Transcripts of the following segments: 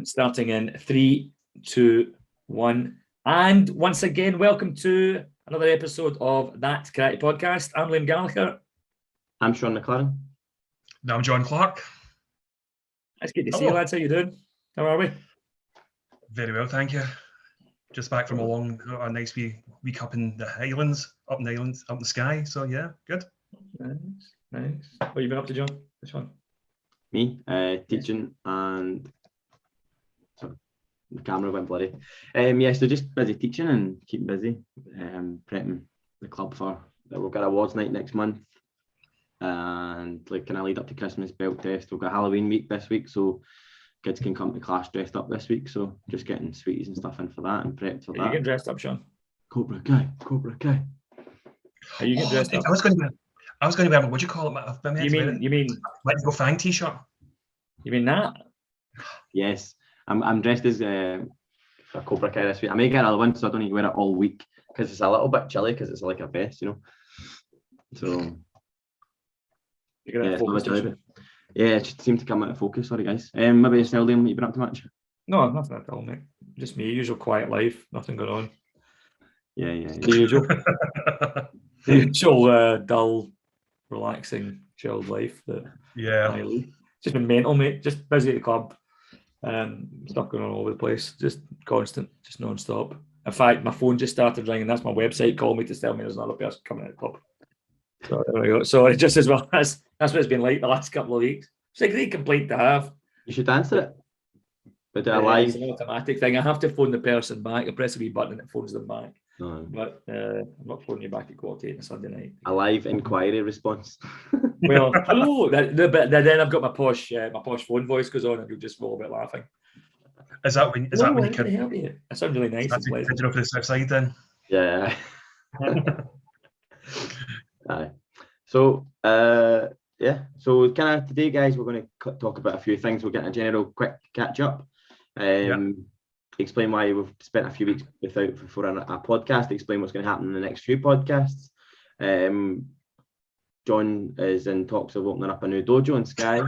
Starting in 3, 2, 1. And once again, welcome to another episode of That Karate Podcast. I'm Liam Gallagher. I'm Sean McLaren. No, I'm John Clark. It's good to see you, lads. How you doing? How are we? Very well, thank you. Just back from a nice week up in the Highlands, up in the sky. So yeah, good. Nice. What have you been up to, John? Which one? Me, teaching and sorry, the camera went blurry. So just busy teaching and keeping busy. Prepping the club for we've got awards night next month, and kind of lead up to Christmas belt test. We've got Halloween week this week, so kids can come to class dressed up this week. So just getting sweeties and stuff in for that and prepped for that. Are you getting dressed up, Sean? Cobra Kai. Are you getting dressed up? I was going to be. What do you call it? You mean? Let's Go Fang t-shirt. You mean that? Yes, I'm dressed as for Cobra Kai this week. I may get another one, so I don't need to wear it all week because it's a little bit chilly because it's like a vest, you know. So it should seem to come out of focus. Sorry, guys. Maybe it's Liam. You been up to much? No, nothing at all, mate. Just me, usual quiet life. Nothing going on. Yeah. The usual. The usual dull, relaxing, chilled life that I lead. Just been mental, mate. Just busy at the club. Stuff going on all over the place. Just constant, just non-stop. In fact, my phone just started ringing. That's my website calling me to tell me there's another person coming at the club. So there we go. So it just as well that's what it's been like the last couple of weeks. It's a great complaint to have. You should answer it. But live. It's an automatic thing. I have to phone the person back. I press a wee button and it phones them back. No. But I'm not phoning you back at 8:15 on a Sunday night. A live inquiry response. Well, hello. Then I've got my posh phone voice goes on and you'll just roll a bit laughing. Is that when you can help you? That sounds really nice. That's you for the south side then. Yeah. Aye. So So kind of today, guys, we're going to talk about a few things. We'll get a general quick catch up. Explain why we've spent a few weeks before a podcast. Explain what's going to happen in the next few podcasts. John is in talks of opening up a new dojo in Skye.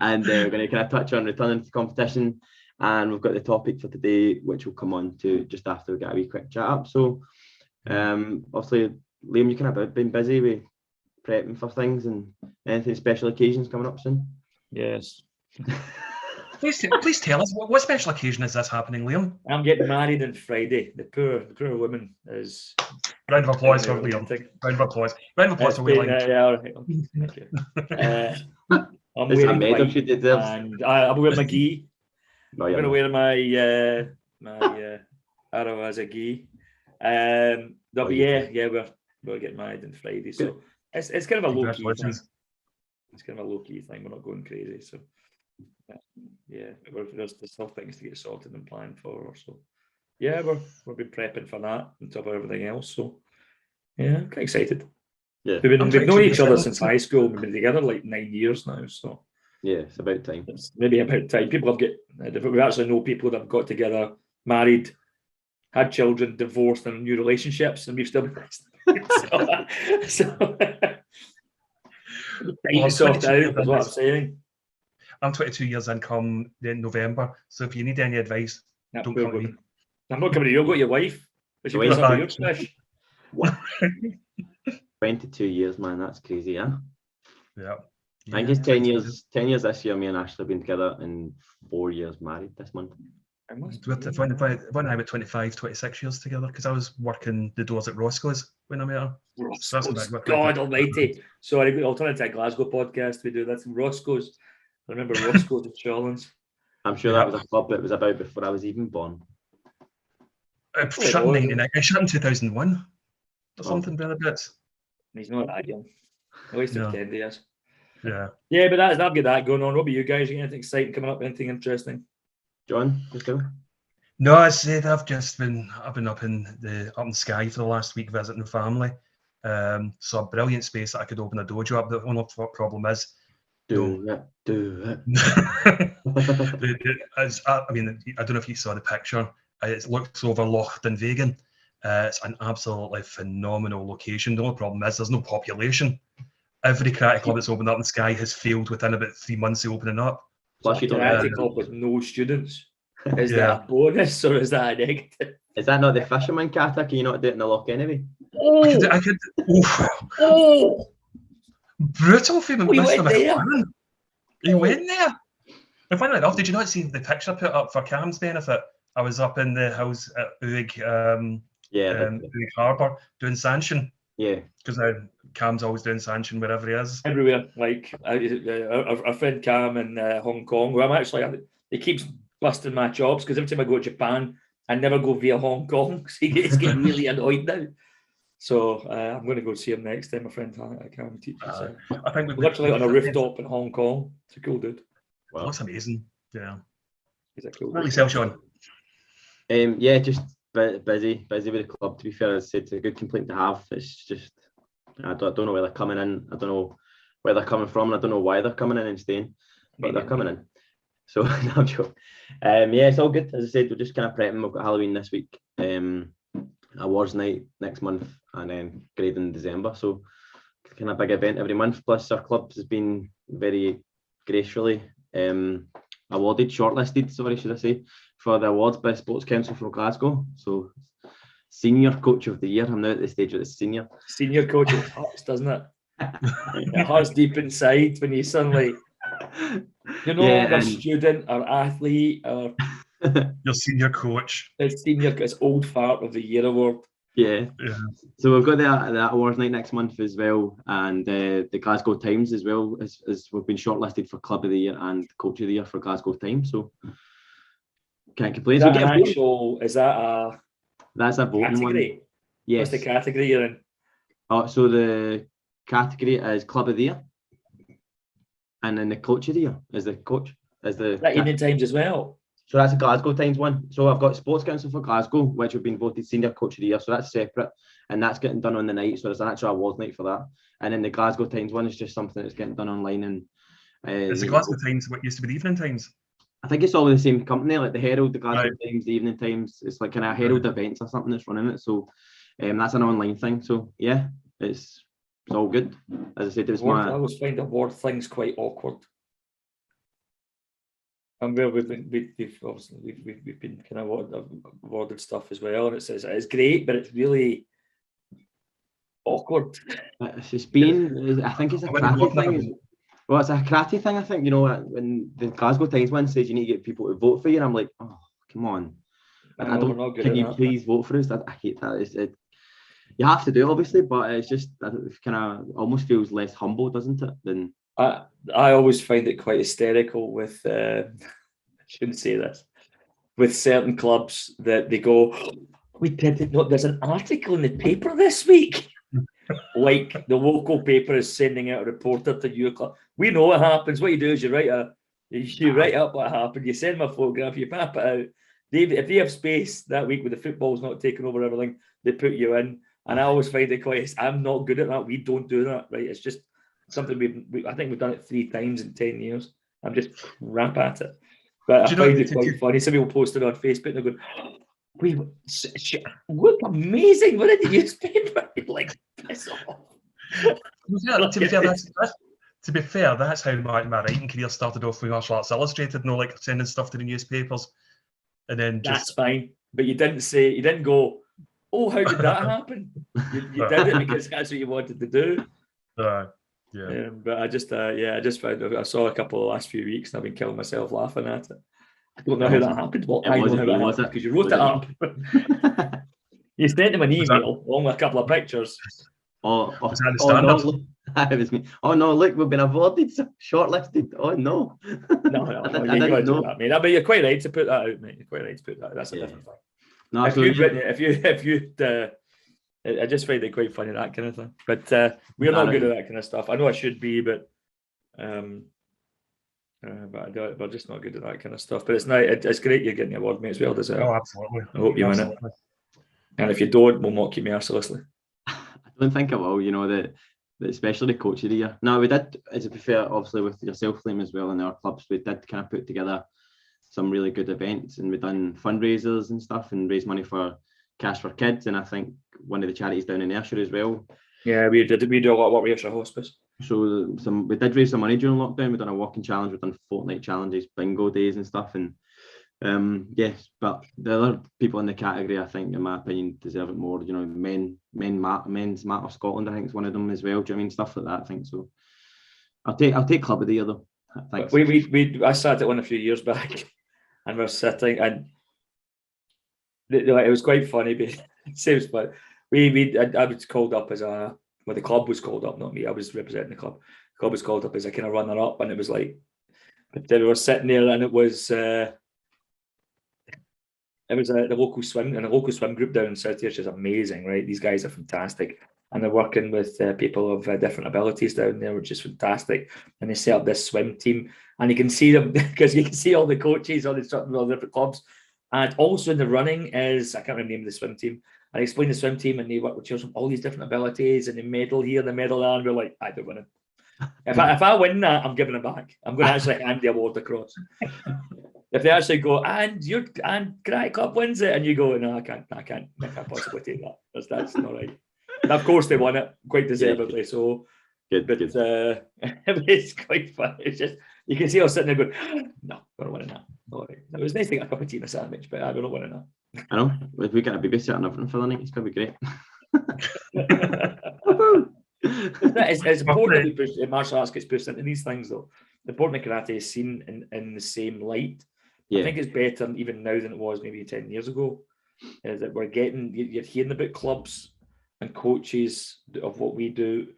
And we're going to kind of touch on returning to competition. And we've got the topic for today, which we'll come on to just after we get a wee quick chat up. So, obviously, Liam, you kind of been busy with prepping for things and anything special occasions coming up soon? Yes. Please tell us, what special occasion is this happening, Liam? I'm getting married on Friday. The poor woman is... Round of applause for Liam. Round of applause for Liam. Yeah, all right. Thank you. I'm wearing white and I'll wear my gi. I'm going to wear my arrow as a gi. But we're getting married on Friday. So it's kind of a low-key thing. It's kind of a low-key thing. We're not going crazy. So there's still things to get sorted and planned for. So we've been prepping for that on top of everything else. So I'm quite excited. Yeah, we've known each other since high school. We've been together like 9 years now. So it's about time. It's maybe about time. People we actually know people that have got together, married, had children, divorced, and new relationships, and we've still been soft out is what I'm saying. I'm 22 years in come in November, so if you need any advice, don't come to me. I'm not coming to you. I've got your wife. But your fish. 22 years, man. That's crazy, huh? Yeah. I think it's 10 years. 10 years this year. Me and Ashley have been together, and 4 years married this month. When I was 25, 26 years together, because I was working the doors at Roscoe's when I met her. God almighty. Sorry, Alternative Glasgow podcast, we do that in Roscoe's. I remember Roscoe's in Shawlands. I'm sure that was a club that was about before I was even born. Shut in 99. I shut in 2001 or something, brother bits. He's not that young. At least 10 years. Yeah. Yeah, but I've got that going on. What about you guys? Anything exciting coming up? Anything interesting? John, you still? No, I said I've been up in the sky for the last week visiting family. Saw a brilliant space that I could open a dojo up. The only problem is do it. I don't know if you saw the picture. It looks over Loch Dunvegan. It's an absolutely phenomenal location. The only problem is there's no population. every karate club that's opened up in Skye has failed within about 3 months of opening up. Plus, you don't karate club with no students. Is that a bonus or is that a negative? Is that not the fisherman kata? Can you not do it in the lock anyway? I could. Brutal for him. He went there. He went there. And funnily enough, did you not see the picture put up for Cam's benefit? I was up in the house at Uig Harbour doing Sanshin. Yeah. Because Cam's always doing Sanshin wherever he is. Everywhere. Like our friend Cam in Hong Kong, where I'm actually, he keeps busting my chops because every time I go to Japan, I never go via Hong Kong. So he's getting really annoyed now. So I'm going to go see him next time. My friend Cam teaches. I think we're literally on a rooftop in Hong Kong. It's a cool dude. Wow, that's amazing. Yeah. He's a cool dude. What yourself, Sean? Yeah, just busy with the club. To be fair, as I said, it's a good complaint to have. It's just I don't know where they're coming in. I don't know where they're coming from. And I don't know why they're coming in and staying, but they're coming in. So no, I'm joking. Yeah, it's all good. As I said, we're just kind of prepping. We've got Halloween this week, awards night next month, and then grade in December. So kind of big event every month. Plus, our club has been very gracefully awarded, shortlisted, sorry, should I say, for the awards by Sports Council from Glasgow. So senior coach of the year. I'm now at the stage where it's senior. Senior coach, it hurts, doesn't it? It hurts deep inside when you suddenly, you're no longer a student or athlete or your senior coach. It's old fart of the year award. Yeah. So we've got that awards night next month as well, and the Glasgow Times as well as we've been shortlisted for Club of the Year and Coach of the Year for Glasgow Times. So can't complain. Is that that's a voting category? One. Yes. What's the category you're in? Oh, so the category is Club of the Year, and then the Coach of the Year is the coach. Is the that Evening Times as well? So that's a Glasgow Times one. So I've got Sports Council for Glasgow, which have been voted Senior Coach of the Year. So that's separate, and that's getting done on the night. So there's an actual awards night for that. And then the Glasgow Times one is just something that's getting done online. And is the Glasgow Times what used to be the Evening Times? I think it's all the same company, like the Herald, the Glasgow Times, the Evening Times. It's like kind of Herald events or something that's running it. So that's an online thing. So yeah, it's all good. As I said, it was I always find award things quite awkward. And where we've been kind of awarded stuff as well, and it's great, but it's really awkward. It's been, I think it's a karate thing. Well, it's a karate thing. I think, you know, when the Glasgow Times one says you need to get people to vote for you, and I'm like, oh, come on. I don't. Can you please vote for us? I hate that. You have to do it, obviously, but it's just it kind of almost feels less humble, doesn't it? Than I always find it quite hysterical with, I shouldn't say this, with certain clubs that they go, we didn't know there's an article in the paper this week. Like the local paper is sending out a reporter to your club. We know what happens. What you do is you write up what happened, you send them a photograph, you map it out. If they have space that week with the football's not taking over everything, they put you in. And I always find it quite, I'm not good at that. We don't do that, right? It's just something I think we've done it 3 times in 10 years. I'm just crap at it. But I find it quite funny. Some people posted on Facebook and they're going, look amazing. We're in the newspaper. Like, piss off. To be fair, that's how my writing career started off with Martial Arts Illustrated, like sending stuff to the newspapers. And then that's fine. But you didn't go, oh, how did that happen? You did it because that's what you wanted to do. Yeah. But I just found I saw a couple of the last few weeks and I've been killing myself laughing at it. I don't know how that happened. Well, I know how that happened because you wrote it up. You sent them an email along with a couple of pictures. Oh, it was me. Oh no, look, we've been awarded, shortlisted. Oh no. No, you got to do that, mate. But you're quite right to put that out, mate. You're quite right to put that out. That's a different thing. No, if you I just find it quite funny, that kind of thing. But we're not good at that kind of stuff. I know I should be, but we're just not good at that kind of stuff. But it's nice. It's great you're getting the award, mate, as well. Oh, absolutely. I hope you win it. And if you don't, we'll mock you mercilessly. I don't think I will. You know, especially the Coach of the Year. No, we did, as to be fair, obviously with yourself, Liam, as well, in our clubs, we did kind of put together some really good events, and we've done fundraisers and stuff and raised money for Cash for Kids, and I think one of the charities down in Ayrshire as well. Yeah, we do a lot of work with Ayrshire Hospice. So we did raise some money during lockdown. We've done a walking challenge, we've done fortnight challenges, bingo days and stuff. And yes, but the other people in the category, I think, in my opinion, deserve it more. You know, Men's Matter Scotland, I think, is one of them as well. Do you know what I mean? Stuff like that, I think so. I'll take Club of the Year though. Thanks. I sat at one a few years back, and we're sitting, and it was quite funny. But I was called up as the club was called up, not me. I was representing the club. The club was called up as a kind of runner up, and it was like, we were sitting there, and it was the local swim, and the local swim group down in South Ayrshire is amazing, right? These guys are fantastic. And they're working with people of different abilities down there, which is fantastic. And they set up this swim team, and you can see them because you can see all the coaches, all the instructors, all the different clubs. And also in the running is, I can't remember the name of the swim team. I explained the swim team, and they work with children from all these different abilities, and the medal here, the medal there, and we're like, I don't win it. If I win that, I'm giving it back. I'm going to actually hand the award across. If they actually go, and Karate Club wins it, and you go, no, I can't possibly take that. That's not right. And of course, they won it quite deservedly. So, good. It's quite fun. It's just, you can see us sitting there going, no, we're not winning that. All right. It was nice to get a cup of tea and a sandwich, but we're not winning that. I know. If we get a babysitter and everything for the night, it's going to be great. It's important that martial arts gets pushed into these things, though. The important karate is seen in the same light. Yeah. I think it's better even now than it was maybe 10 years ago. Is that you're hearing about clubs and coaches of what we do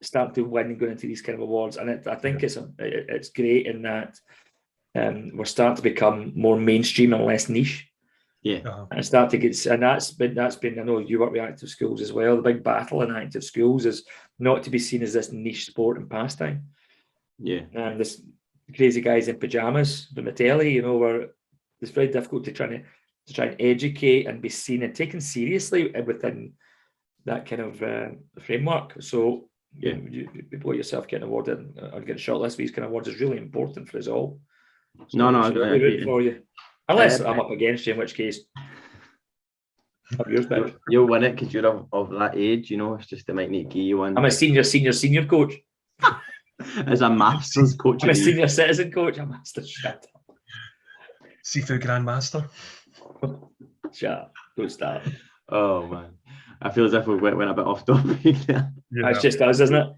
start to win and go into these kind of awards, and I think it's great in that we're starting to become more mainstream and less niche. Yeah, and start to get, and that's been. I know you work with active schools as well. The big battle in active schools is not to be seen as this niche sport and pastime. Yeah, and this crazy guys in pajamas, the Matelli, where it's very difficult to try and educate and be seen and taken seriously within that kind of framework. So people like yourself getting awarded or getting shortlisted for these kind of awards is really important for us all. So I agree for you. Unless I'm up against you, in which case yours better. You'll win it because you're of that age, It's just they might need to give you one. I'm a senior coach. As a master's coach. I'm a senior citizen coach. I'm a master's. Shut up. Seafood Grandmaster. Shut up. Don't start. Oh man, I feel as if we went a bit off topic there. It's just us, isn't it?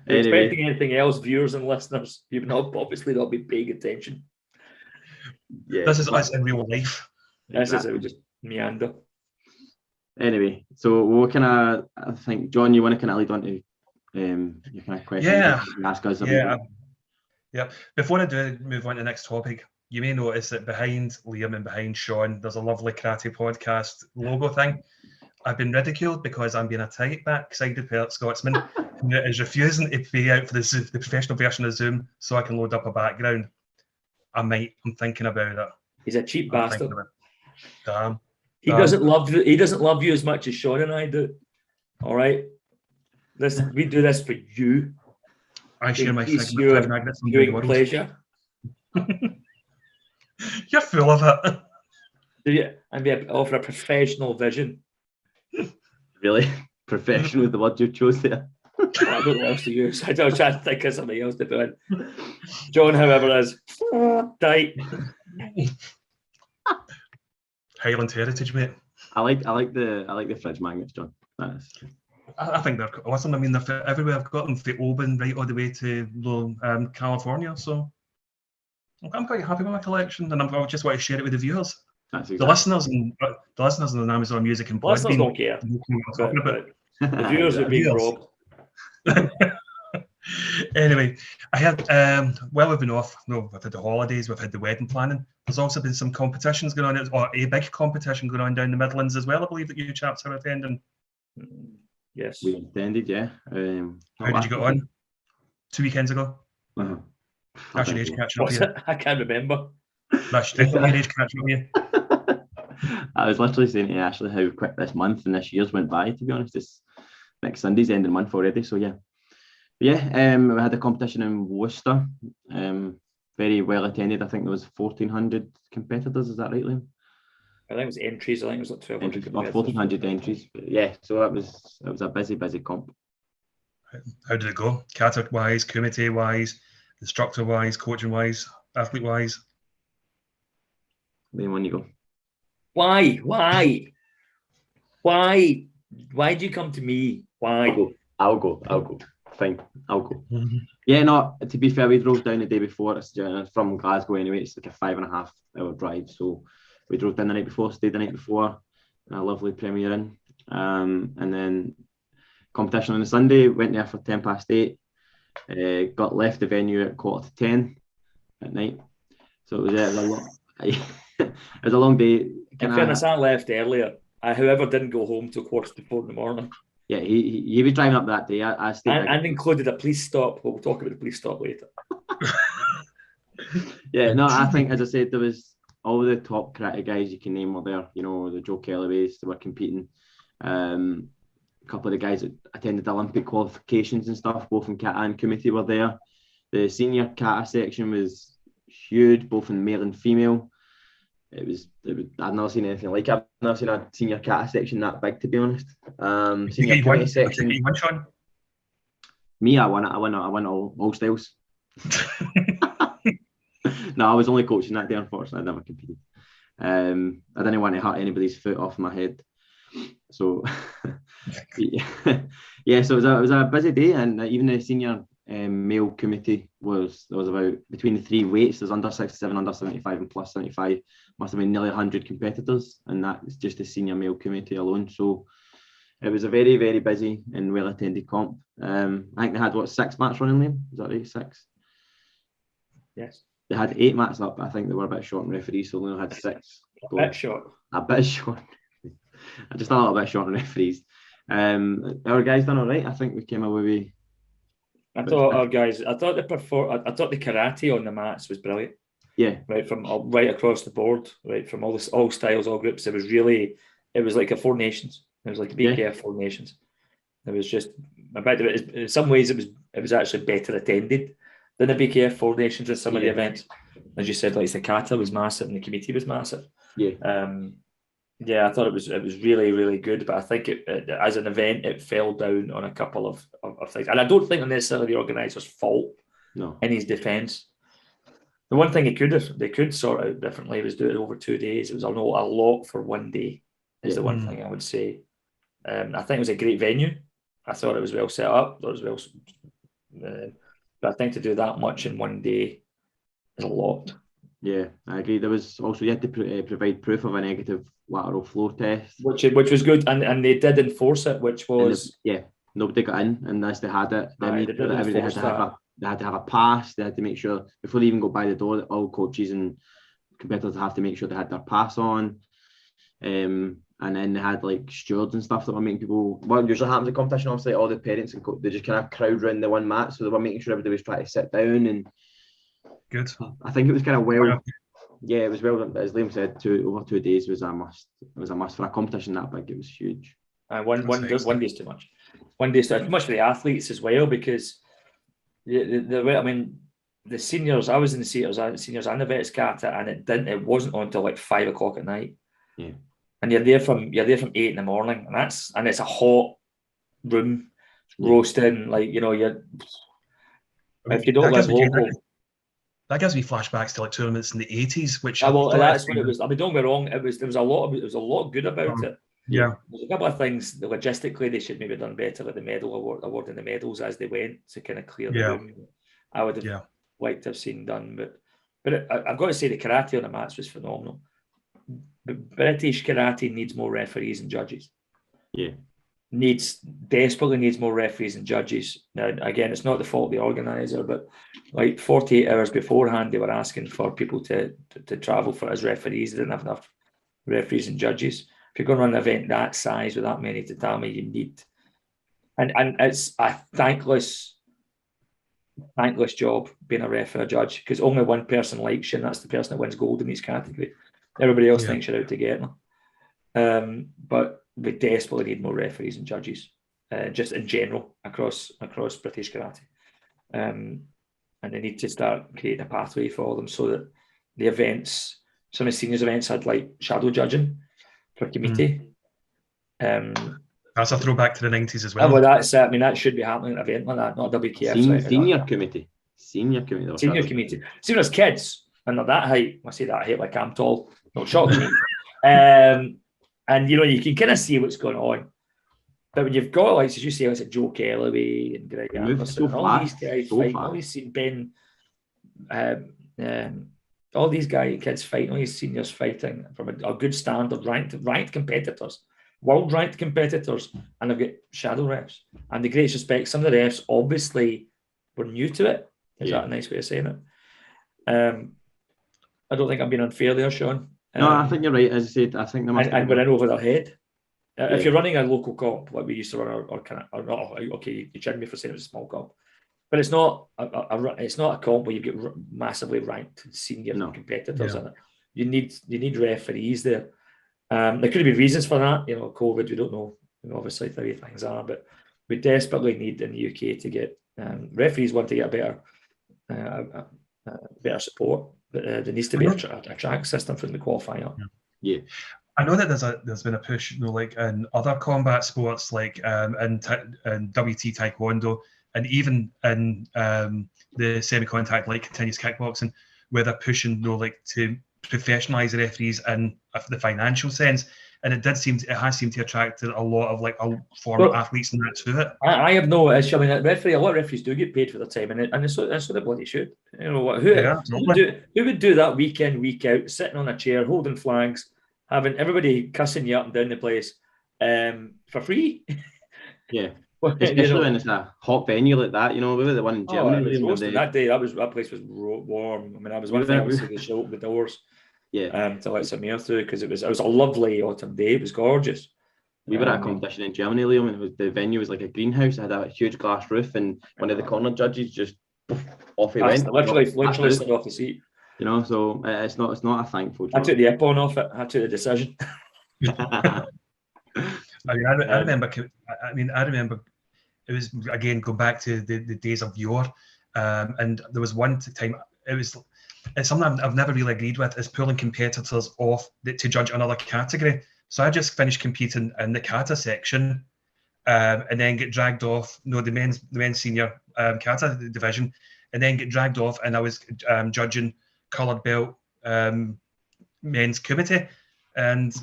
Anyway. Expecting anything else, viewers and listeners, you've obviously not been paying attention. Yeah, this is us in real life. This is how we just meander. Anyway, so what I think, John, you want to kind of lead on to your kind of question? Yeah. Ask us. Yeah. Before I do move on to the next topic, you may notice that behind Liam and behind Sean, there's a lovely Karate Podcast logo thing. I've been ridiculed because I'm being a tight back-sided Scotsman who is refusing to pay out for the professional version of Zoom so I can load up a background. I'm thinking about it. He's a cheap bastard. Damn. He doesn't love you as much as Sean and I do. All right. We do this for you. I share my magnets doing pleasure. You're full of it. Do you? And we offer a professional vision. Really? Professional with the word you chose there. I don't know what else to use. I was trying to think of something else to put in. John, however, is tight. Highland heritage, mate. I like the fridge magnets, John. I think they're awesome. I mean, they're everywhere. I've got them from Oban right all the way to California. So I'm quite happy with my collection, and I just want to share it with the viewers. Exactly. The listeners on Amazon Music and listeners don't care. The viewers have been robbed. Anyway, I had we've been off. No, we've had the holidays. We've had the wedding planning. There's also been some competitions going on, or a big competition going on down the Midlands as well. I believe that you chaps are attending. Yes, we attended. Yeah. How did you get on? 2 weekends ago. Uh-huh. That's your age catching up here. I can't remember. That's definitely your age catching up here. I was literally saying to Ashley how quick this month and this year's went by. To be honest, this next Sunday's ending month already. So yeah. We had a competition in Worcester. Very well attended. I think there was 1,400 competitors. Is that right, Liam? I think it was entries. I think it was like 1,200. 1,400 entries. But yeah, so it was a busy comp. How did it go? Kata wise, Kumite wise, instructor wise, coaching wise, athlete wise? Then when you go. Why do you come to me? Why? I'll go. Fine, I'll go. Yeah, no, to be fair, we drove down the day before. It's from Glasgow anyway. It's like a 5.5 hour drive. So we drove down the night before, stayed the night before, a lovely premiering. And then competition on the Sunday, went there for 8:10. Got left the venue at 9:45 at night. So it was a lot. It was a long day. In fairness, I left earlier. Whoever didn't go home till 4:45 in the morning. Yeah, he was driving up that day. I stayed. And included a police stop. But we'll talk about the police stop later. Yeah, no, I think, as I said, there was all the top karate guys you can name were there. You know, the Joe Kellyways, they were competing. A couple of the guys that attended the Olympic qualifications and stuff, both in kata and kumite, were there. The senior kata section was huge, both in male and female. I've never seen anything like it. I've never seen a senior kata section that big, to be honest. Senior kumite section. You won, Sean? Me, I won all styles. No, I was only coaching that day, unfortunately. I never competed. I didn't want to hurt anybody's foot off my head. So, yeah, so it was a busy day, and even the senior male committee was about, between the three weights, there's under 67, under 75, and plus 75. Must have been nearly 100 competitors, and that's just the senior male committee alone. So it was a very, very busy and well attended comp. I think they had 6 mats running, Liam? Is that right? 6? Yes. They had 8 mats up, but I think they were a bit short on referees, so they only had 6. A bit short. Just a little bit short on referees. Our guys done all right. I think we came away with. I thought the karate on the mats was brilliant. Yeah. Right across the board, right from all styles, all groups. It was like a Four Nations. It was like a BKF Four Nations. It was just, I bet in some ways it was actually better attended than the BKF Four Nations in some of the events. As you said, like the kata was massive and the committee was massive. Yeah. Yeah, I thought it was really, really good, but I think it as an event it fell down on a couple of things, and I don't think necessarily the organiser's fault. No. In his defence, the one thing they could sort out differently was do it over 2 days. It was a lot for one day. Is the one thing I would say. I think it was a great venue. I thought it was well set up. But I think to do that much in one day is a lot. Yeah, I agree. There was also, you had to provide proof of a negative lateral flow test, which was good, and they did enforce it, which was nobody got in unless they had it. Everybody had to have a pass. They had to make sure before they even go by the door that all coaches and competitors have to make sure they had their pass on. And then they had like stewards and stuff that were making people. What usually happens at competition, obviously, all the parents and they just kind of crowd around the one mat, so they were making sure everybody was trying to sit down and. Good. I think it was kind of well. Yeah, it was well. As Liam said, over 2 days was a must. It was a must for a competition that big. It was huge. One day is too much. 1 day is too much for the athletes as well, because the seniors. I was in the seniors and the vets kata, and it wasn't until like 5 o'clock at night. Yeah. And you're there from 8 in the morning, and it's a hot room, roasting, like, you know, if you don't live local. That gives me flashbacks to like tournaments in the 80s, which that's what it was. I mean, don't get me wrong. There was a lot good about it. Yeah, there's a couple of things logistically they should maybe done better with the medal awarding the medals as they went to kind of clear the room. I would have liked to have seen done, but I've got to say the karate on the mats was phenomenal. British karate needs more referees and judges. Yeah. Desperately needs more referees and judges. Now, again, it's not the fault of the organiser, but like 48 hours beforehand, they were asking for people to travel for as referees. They didn't have enough referees and judges. If you're going to run an event that size with that many tatami, you need, and it's a thankless job being a ref or a judge, because only one person likes you, and that's the person that wins gold in each category. Everybody else thinks you're out to get them. But we desperately need more referees and judges, just in general across British karate, and they need to start creating a pathway for them so that the events, some of the seniors events, had like shadow judging for committee. I That's a throwback to the 90s as well. Well, that's I mean, that should be happening at an event like that, not a WKF. Senior committee. Senior committee. See, when as kids, and at that height, I say that height like I'm tall, not short me. And you know, you can kind of see what's going on. But when you've got, like, as you say, like Joe Kellaway and Greg Anderson, and all these guys fighting, all these Ben, all these kids fighting, all these seniors fighting from a good standard, ranked competitors, world ranked competitors, and they've got shadow refs. And the greatest respect, some of the refs obviously were new to it. Is that a nice way of saying it? I don't think I'm being unfair there, Sean. No, I think you're right. As I said, I think they must. And we're in over their head. If you're running a local comp, like we used to run, or kind of, or not, okay, you chidden me for saying it was a small comp, but it's not it's not a comp where you get massively ranked senior competitors in it. You need referees there. There could be reasons for that. You know, COVID, we don't know. You know, obviously the way things are, but we desperately need in the UK to get referees want to get a better support. But there needs to be a track system for them to qualify up. Yeah. I know that there's been a push, you know, like in other combat sports, like in WT Taekwondo, and even in the semi-contact, like continuous kickboxing, where they're pushing, you know, like to professionalise the referees in the financial sense. And it has seemed to attract a lot of like former athletes and that to it. I have no issue. I mean, a lot of referees do get paid for their time, and so they bloody should. You know, who would do that week in, week out, sitting on a chair, holding flags, having everybody cussing you up and down the place for free? Yeah. Especially when it's a hot venue like that, you know, we were the one in Germany. That day, that place was warm. I mean, I was one thing I was to show up the doors. Yeah, to let some air through, because it was a lovely autumn day. It was gorgeous. We were at a competition in Germany, Liam, and the venue was like a greenhouse. It had a huge glass roof, and one of the corner judges just off he went. Literally slid off the seat. You know, so it's not a thankful job. I took the iPhone off it. I took the decision. I remember it was, again, going back to the days of yore, and there was one time it's something I've never really agreed with, is pulling competitors off to judge another category. So I just finished competing in the kata section, and then get dragged off, the men's senior kata division, and then get dragged off, and I was judging coloured belt men's kumite, and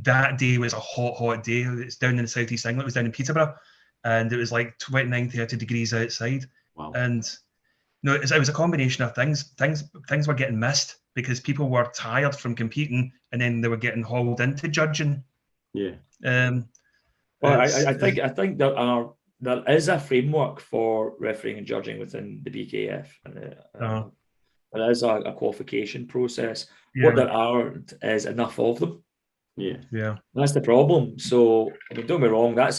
that day was a hot day. It's down in the southeast England. It was down in Peterborough, and it was like 29, 30 degrees outside. Wow. And it was a combination of things. Things were getting missed because people were tired from competing, and then they were getting hauled into judging. Yeah. Well, I think there is a framework for refereeing and judging within the BKF, and there is a qualification process. Yeah. What there aren't is enough of them. Yeah. That's the problem. So, I mean, don't be wrong. That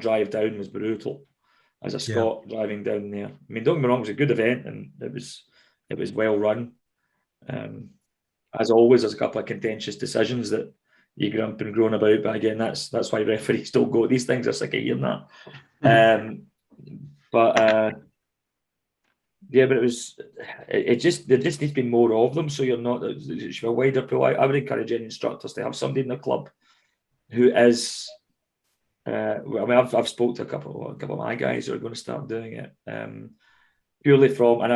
drive down was brutal. As a Scot driving down there, I mean, don't get me wrong, it was a good event, and it was well run. As always, there's a couple of contentious decisions that you grump and groan about, but again, that's why referees don't go. These things are sick of hearing that. But there just needs to be more of them, so you're not a wider pool. I would encourage any instructors to have somebody in the club who is. I've spoke to a couple of my guys who are going to start doing it purely from, and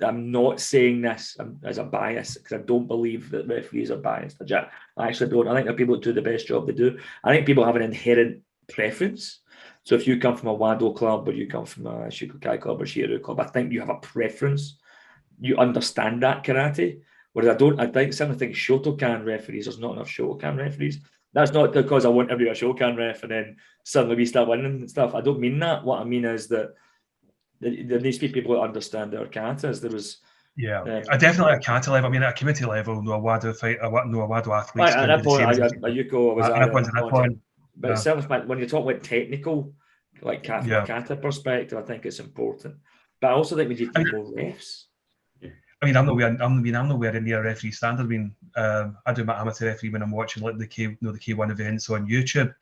I'm not saying this as a bias, because I don't believe that referees are biased. I actually don't. I think that people do the best job they do. I think people have an inherent preference. So if you come from a Wado club, or you come from a Shukukai club or Shiru club, I think you have a preference. You understand that karate. Whereas I certainly think Shotokan referees, there's not enough Shotokan referees. That's not because I want to be a Shotokan ref and then suddenly we start winning and stuff. I don't mean that. What I mean is that there needs to be people who understand their katas. There was... definitely at kata level. I mean, at a committee level, no Wado athletes. At that point, Ayuko was at that point. But certainly, when you're talking about technical, like kata perspective, I think it's important. But I also think we need more refs. I mean, I'm nowhere near a referee standard. I mean, I do my amateur referee when I'm watching like the K1 events on YouTube,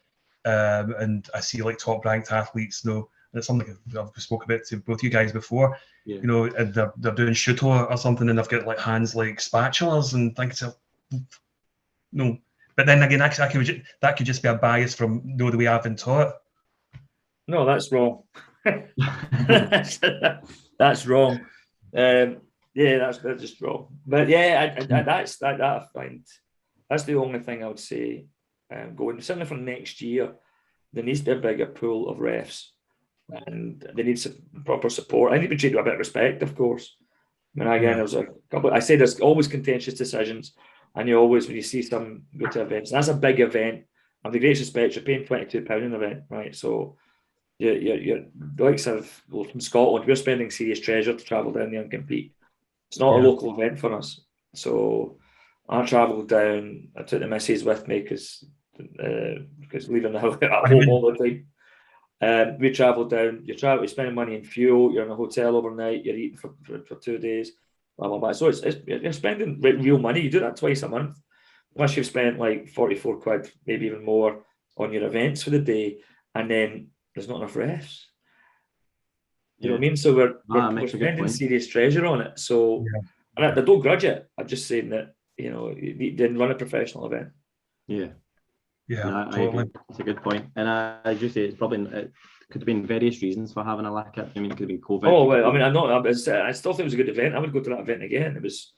and I see like top ranked athletes. And it's something I've spoke about to both you guys before. Yeah. And they're doing shuto or something, and they've got like hands like spatulas, and think it's But then again, actually, that could just be a bias from the way I've been taught. No, that's wrong. That's wrong. Yeah, that's just wrong. But yeah, that's I find that's the only thing I would say. Going certainly for next year, there needs to be a bigger pool of refs, and they need some proper support. I need to be treated with a bit of respect, of course. I mean, again, there's a couple. I say there's always contentious decisions, and you always, when you see some go to events, that's a big event. And the greatest respect, you're paying £22 an event, right? So you're the likes of from Scotland, we're spending serious treasure to travel down there and compete. It's not a local event for us. So I travelled down. I took the missus with me because leaving the house at home all the time. We travelled down. You're spending money in fuel. You're in a hotel overnight. You're eating for 2 days. Blah, blah, blah. So you're spending real money. You do that twice a month. Plus you've spent like 44 quid, maybe even more, on your events for the day, and then there's not enough refs. You know what I mean? So we're spending serious treasure on it. So, and I don't grudge it. I'm just saying that, you didn't run a professional event. Yeah, totally. It's a good point. And I just say it could have been various reasons for having a lack of. I mean, it could have been COVID. Oh well, I mean, I still think it was a good event. I would go to that event again. It was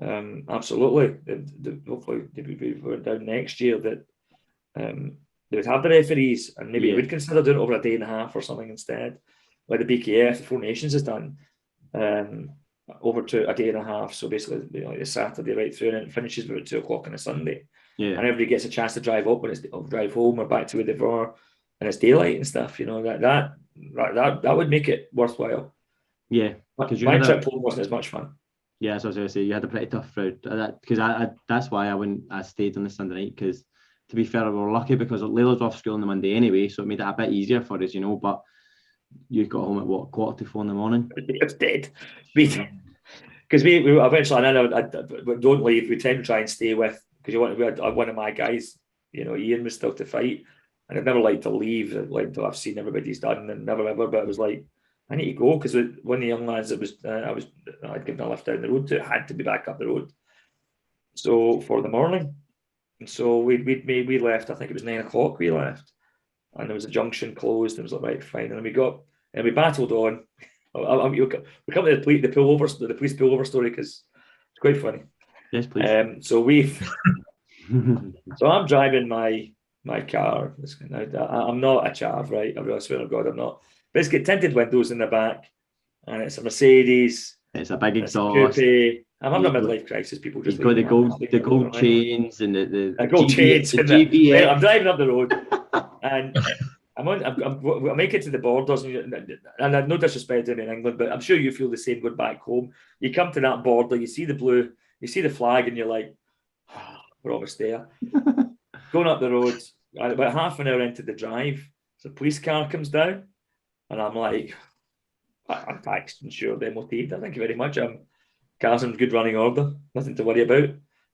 absolutely. Hopefully, we were down next year that they would have the referees, and maybe we'd consider doing it over a day and a half or something instead, like the BKF, the Four Nations has done, over to a day and a half. So basically, like a Saturday right through, and it finishes about 2 o'clock on a Sunday. Yeah, and everybody gets a chance to drive up or drive home or back to where they were, and it's daylight and stuff. That would make it worthwhile. Yeah, because my trip home wasn't as much fun. Yeah, so I was going to say you had a pretty tough route. Because that's why I stayed on the Sunday night, because to be fair, we were lucky because Layla was off school on the Monday anyway, so it made it a bit easier for us, But you got home at 4:45 in the morning. It was dead. Because we eventually, I don't leave. We tend to try and stay with, because we had one of my guys, Ian was still to fight, and I'd never liked to leave. I'd like to have seen everybody's done and never ever. But it was like, I need to go, because one of the young lads that was I'd given a lift down the road to had to be back up the road. So for the morning. And so we left, I think it was 9 o'clock we left. And there was a junction closed, and it was like, right, fine. And we battled on. We come to the police pullover story, because it's quite funny. Yes, please. So I'm driving my car. I'm not a chav, right? I really swear to God, I'm not. But it's got tinted windows in the back, and it's a Mercedes. It's a big exhaust. I'm having a midlife crisis. People just got the gold chains and the gold chains. The GBX. I'm driving up the road, and I make it to the borders, and no disrespect to in England, but I'm sure you feel the same going back home. You come to that border, you see the blue, you see the flag, and you're like, we're almost there. Going up the road, about half an hour into the drive, so a police car comes down, and I'm like, I'm taxed, insured, MOT. Thank you very much. Car's in good running order, nothing to worry about.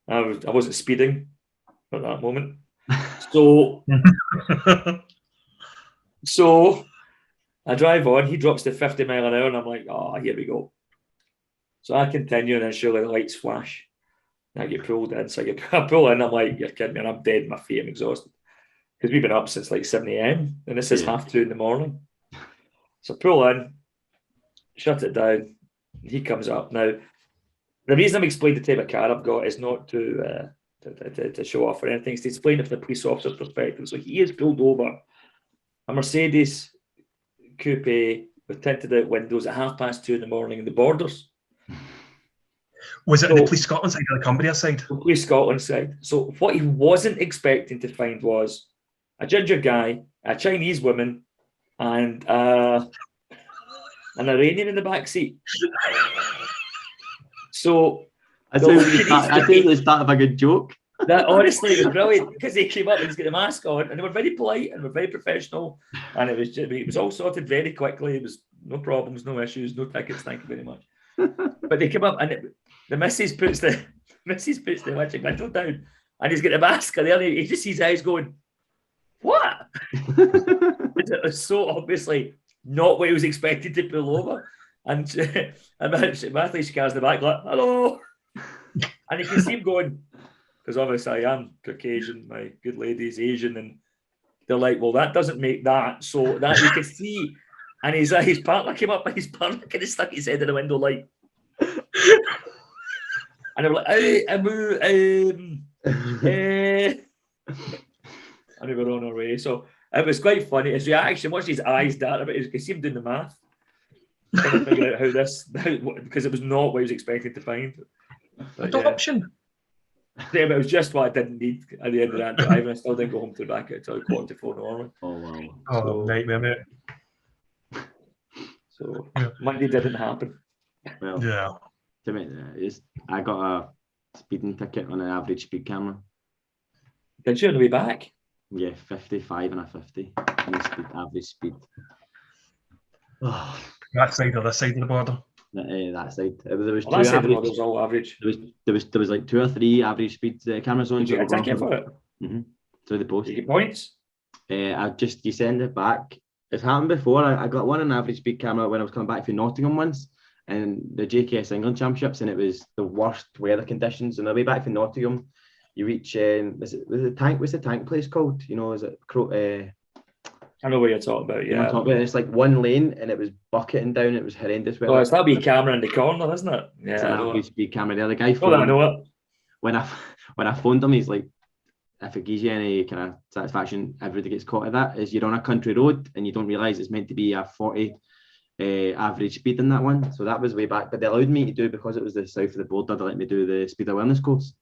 I wasn't speeding at that moment. So I drive on, he drops to 50 mile an hour, and I'm like, here we go. So I continue, and then surely the lights flash. And I get pulled in. So I pull in, I'm like, you're kidding me, and I'm dead in my feet, I'm exhausted. Because we've been up since like 7 a.m. and this is 2:30 in the morning. So pull in, shut it down, he comes up. Now, the reason I'm explaining the type of car I've got is not to show off or anything. It's to explain it from the police officer's perspective. So he is pulled over a Mercedes coupe with tinted out windows at 2:30 in the morning in the borders. Was it the Police Scotland side or the Cumbria side? The Police Scotland side. So what he wasn't expecting to find was a ginger guy, a Chinese woman, and an Iranian in the back seat. So I think it was part of a good joke. That honestly, it was brilliant, because he came up and he's got the mask on, and they were very polite and were very professional, and it was all sorted very quickly. It was no problems, no issues, no tickets. Thank you very much. But they came up, and the missus puts the electric window down, and he's got the mask on there, and he just sees eyes going, "What?" It was so obviously not what he was expected to pull over, and Matthew cars in the back like, "Hello," and you can see him going, because obviously I am Caucasian, my good lady's Asian, and they're like, well, that doesn't make that. So that you can see. And his partner came up, and his partner kind of stuck his head in the window like, and they were like, hey, Amu, and we were on our way. So it was quite funny. His reaction, watched his eyes dart a bit. You could see him doing the math, trying to figure out because it was not what he was expecting to find. Adoption. Yeah, but it was just what I didn't need at the end of that drive, and I still didn't go home to the back until 3:45 normally. Oh wow! Oh, nightmare, mate. So Monday didn't happen. Well, yeah. To me, I got a speeding ticket on an average speed camera. Did you on the way back? Yeah, 55 and a 50. Average speed. Oh. That side or this side of the border? That side. There was two average. Was all average. There was like 2 or 3 average speed camera zones. Did you get a ticket for it? Through the post. Did you get points? You send it back. It's happened before. I got one on average speed camera when I was coming back from Nottingham once, and the JKS England Championships, and it was the worst weather conditions. And on the way back from Nottingham, you reach what's the tank place called? You know, is it I know what you're talking about, yeah. It's like one lane and it was bucketing down. It was horrendous. Oh, it's that wee camera in the corner, isn't it? Yeah, it's an average speed camera there. The guy phoned, I know it. When I phoned him, he's like, if it gives you any kind of satisfaction, everybody gets caught at that, is you're on a country road and you don't realise it's meant to be a 40 average speed in that one. So that was way back. But they allowed me to do, because it was the south of the border, they let me do the speed awareness course.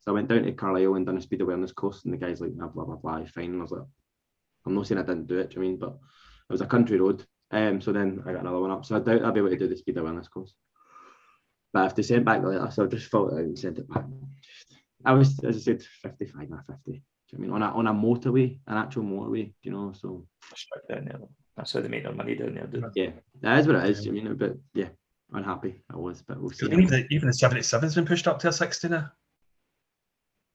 So I went down to Carlisle and done a speed awareness course, and the guy's like, blah, blah, blah, fine. And I was like, I'm not saying I didn't do it, do you know what I mean? But it was a country road. So then I got another one up. So I doubt I'll be able to do the speed awareness course. But if they sent back the letter, so I just filled it out and sent it back. I was, as I said, 55 or 50. Do you know what I mean? On a motorway, an actual motorway, you know, so. Down there. That's how they make their money down there, do they? Yeah, that is what it is, do you know what I mean? But yeah, unhappy I was, but we'll see. Even the 77's been pushed up to a 60 now.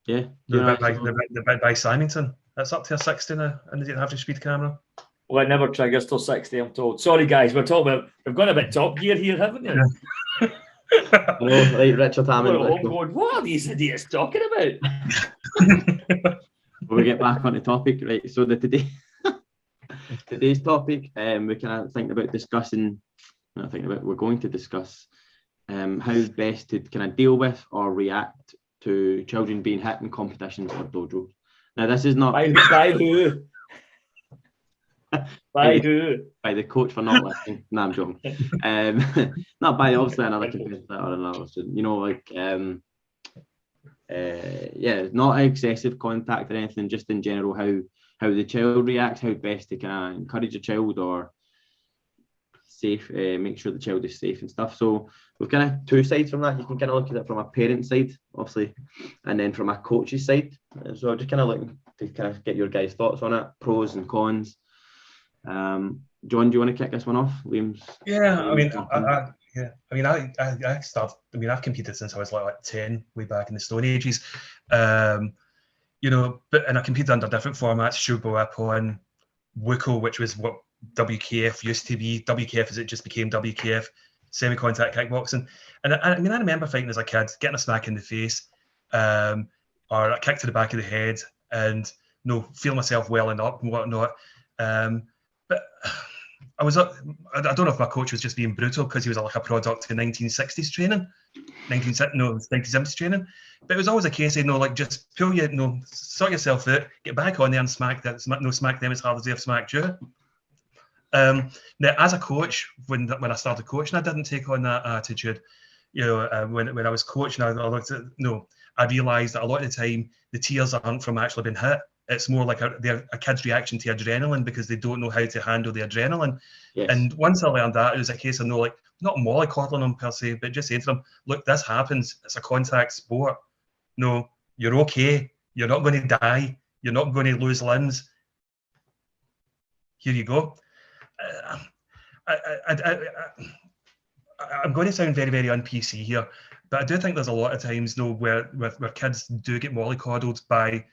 Yeah. The bit by Simonton. That's up to a 60 now, and they didn't have the speed camera. Well, it never triggers till 60, I'm told. Sorry, guys, we've gone a bit Top Gear here, haven't we? Yeah. Right, Richard Hammond. Going, what are these idiots talking about? Well, we get back on the topic, right? So today's topic, we kind of think about discussing. We're going to discuss how best to kind of deal with or react to children being hit in competitions or dojos. Now, this is not by who? By who? By the coach for not listening. No, I'm joking. Not by obviously another competitor or another student. You know, like not excessive contact or anything. Just in general, how the child reacts, how best to kind of encourage a child or safe, make sure the child is safe and stuff. So we've kind of 2 sides from that. You can kind of look at it from a parent side, obviously, and then from a coach's side. So I'm just kind of looking to kind of get your guys' thoughts on it, pros and cons. John, do you want to kick this one off? Liam's. Yeah, I've competed since I was like 10, way back in the Stone Ages. You know, and I competed under different formats: Shubo, Ipon, WUKO, which was what WKF used to be. WKF as it just became WKF, semi-contact kickboxing. And I remember fighting as a kid, getting a smack in the face, or a kick to the back of the head, and feel myself welling up and whatnot. But I don't know if my coach was just being brutal because he was like a product of 1960s training, 1970s training. But it was always a case of, just pull sort yourself out, get back on there and smack them as hard as they've smacked you. Now, as a coach, when I started coaching, I didn't take on that attitude. You know, when I was coaching, I looked at I realised that a lot of the time the tears aren't from actually being hit. It's more like a kid's reaction to adrenaline because they don't know how to handle the adrenaline. Yes. And once I learned that, it was a case of not mollycoddling them per se, but just saying to them, look, this happens. It's a contact sport. No, you're okay. You're not going to die. You're not going to lose limbs. Here you go. I'm going to sound very, very un-PC here, but I do think there's a lot of times where kids do get mollycoddled by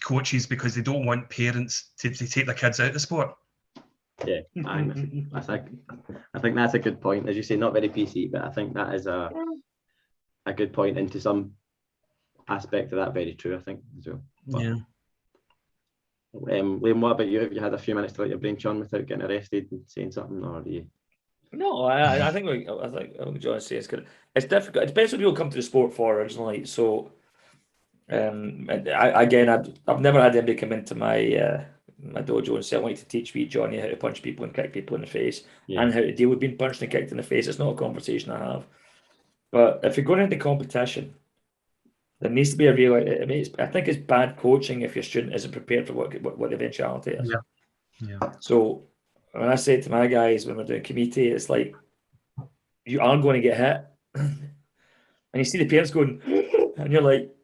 coaches because they don't want parents to take their kids out of the sport. Yeah, I think that's a good point. As you say, not very PC, but I think that is a good point into some aspect of that very true, I think, as well. But, yeah. Liam, what about you? Have you had a few minutes to let your brain churn without getting arrested and saying something, or do you? No, I think John says it's difficult. It depends what people come to the sport for originally. So, I've never had anybody come into my my dojo and say, "I want you to teach me, Johnny, how to punch people and kick people in the face and how to deal with being punched and kicked in the face." It's not a conversation I have. But if you're going into competition, there needs to be a real. I think it's bad coaching if your student isn't prepared for what the eventuality is. Yeah. So when I say to my guys when we're doing committee, it's like you are going to get hit, and you see the parents going, and you're like,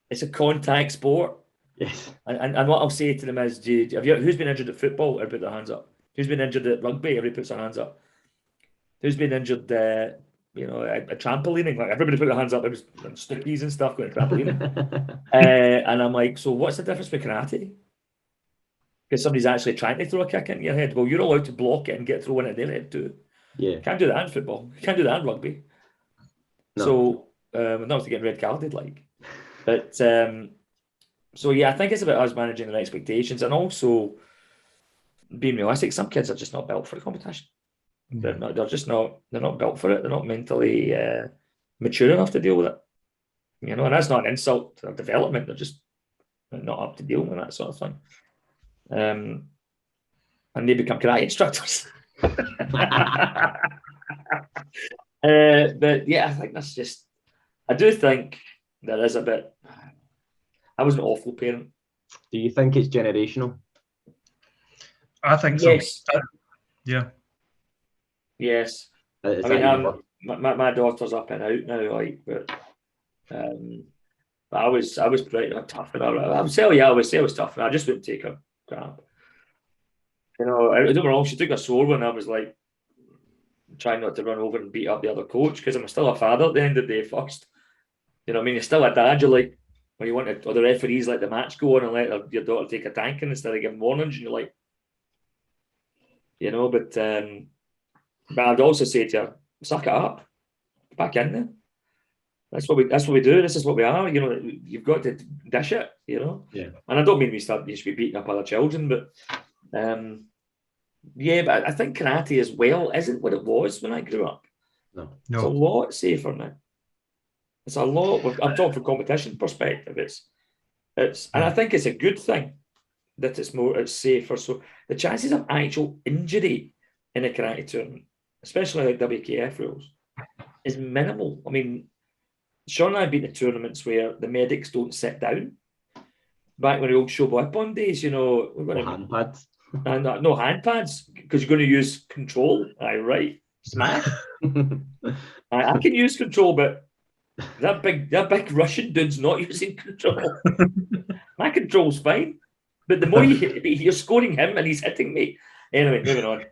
it's a contact sport. Yes. And what I'll say to them is, who's been injured at football? Everybody put their hands up. Who's been injured at rugby? Everybody puts their hands up. Who's been injured? At trampolining? Like everybody put their hands up. There was stuppies and stuff going to trampoline. And I'm like, so what's the difference with karate? Because somebody's actually trying to throw a kick in your head. Well, you're allowed to block it and get thrown in their head too. Yeah. Can't do that in football. You can't do that in rugby. No. So not to get red carded, like. But so yeah, I think it's about us managing their expectations and also being realistic. Some kids are just not built for the competition. They're not built for it. They're not mentally mature enough to deal with it. And that's not an insult to their development. They're just not up to dealing with that sort of thing. And they become karate instructors. But yeah, I think that's just. I do think there is a bit. I was an awful parent. Do you think it's generational? I think so. Yes. Yeah. Yes. My daughter's up and out now, like, but I was pretty tough, and I would say I was tough, and I just wouldn't take her crap. I don't get me wrong, she took a sore when I was like trying not to run over and beat up the other coach because I'm still a father at the end of the day first. You're still a dad. You're like, when you want to, or the referees let the match go on and let your daughter take a tanking instead of giving warnings, and you're like, but I'd also say to her, suck it up, back in there. That's what we do. This is what we are. You've got to dish it. Yeah. And I don't mean you should be beating up other children, but but I think karate as well isn't what it was when I grew up. No. It's a lot safer now. It's a lot. I'm talking from competition perspective. And I think it's a good thing that it's safer. So the chances of actual injury in a karate tournament, especially like WKF rules, is minimal. I mean, Sean and I have been to tournaments where the medics don't sit down. Back when the old Shobo Ippon days, hand pads. And no hand pads because you're going to use control. Right, smash. I can use control, but that big Russian dude's not using control. My control's fine, but the more you're scoring him and he's hitting me. Anyway, moving on.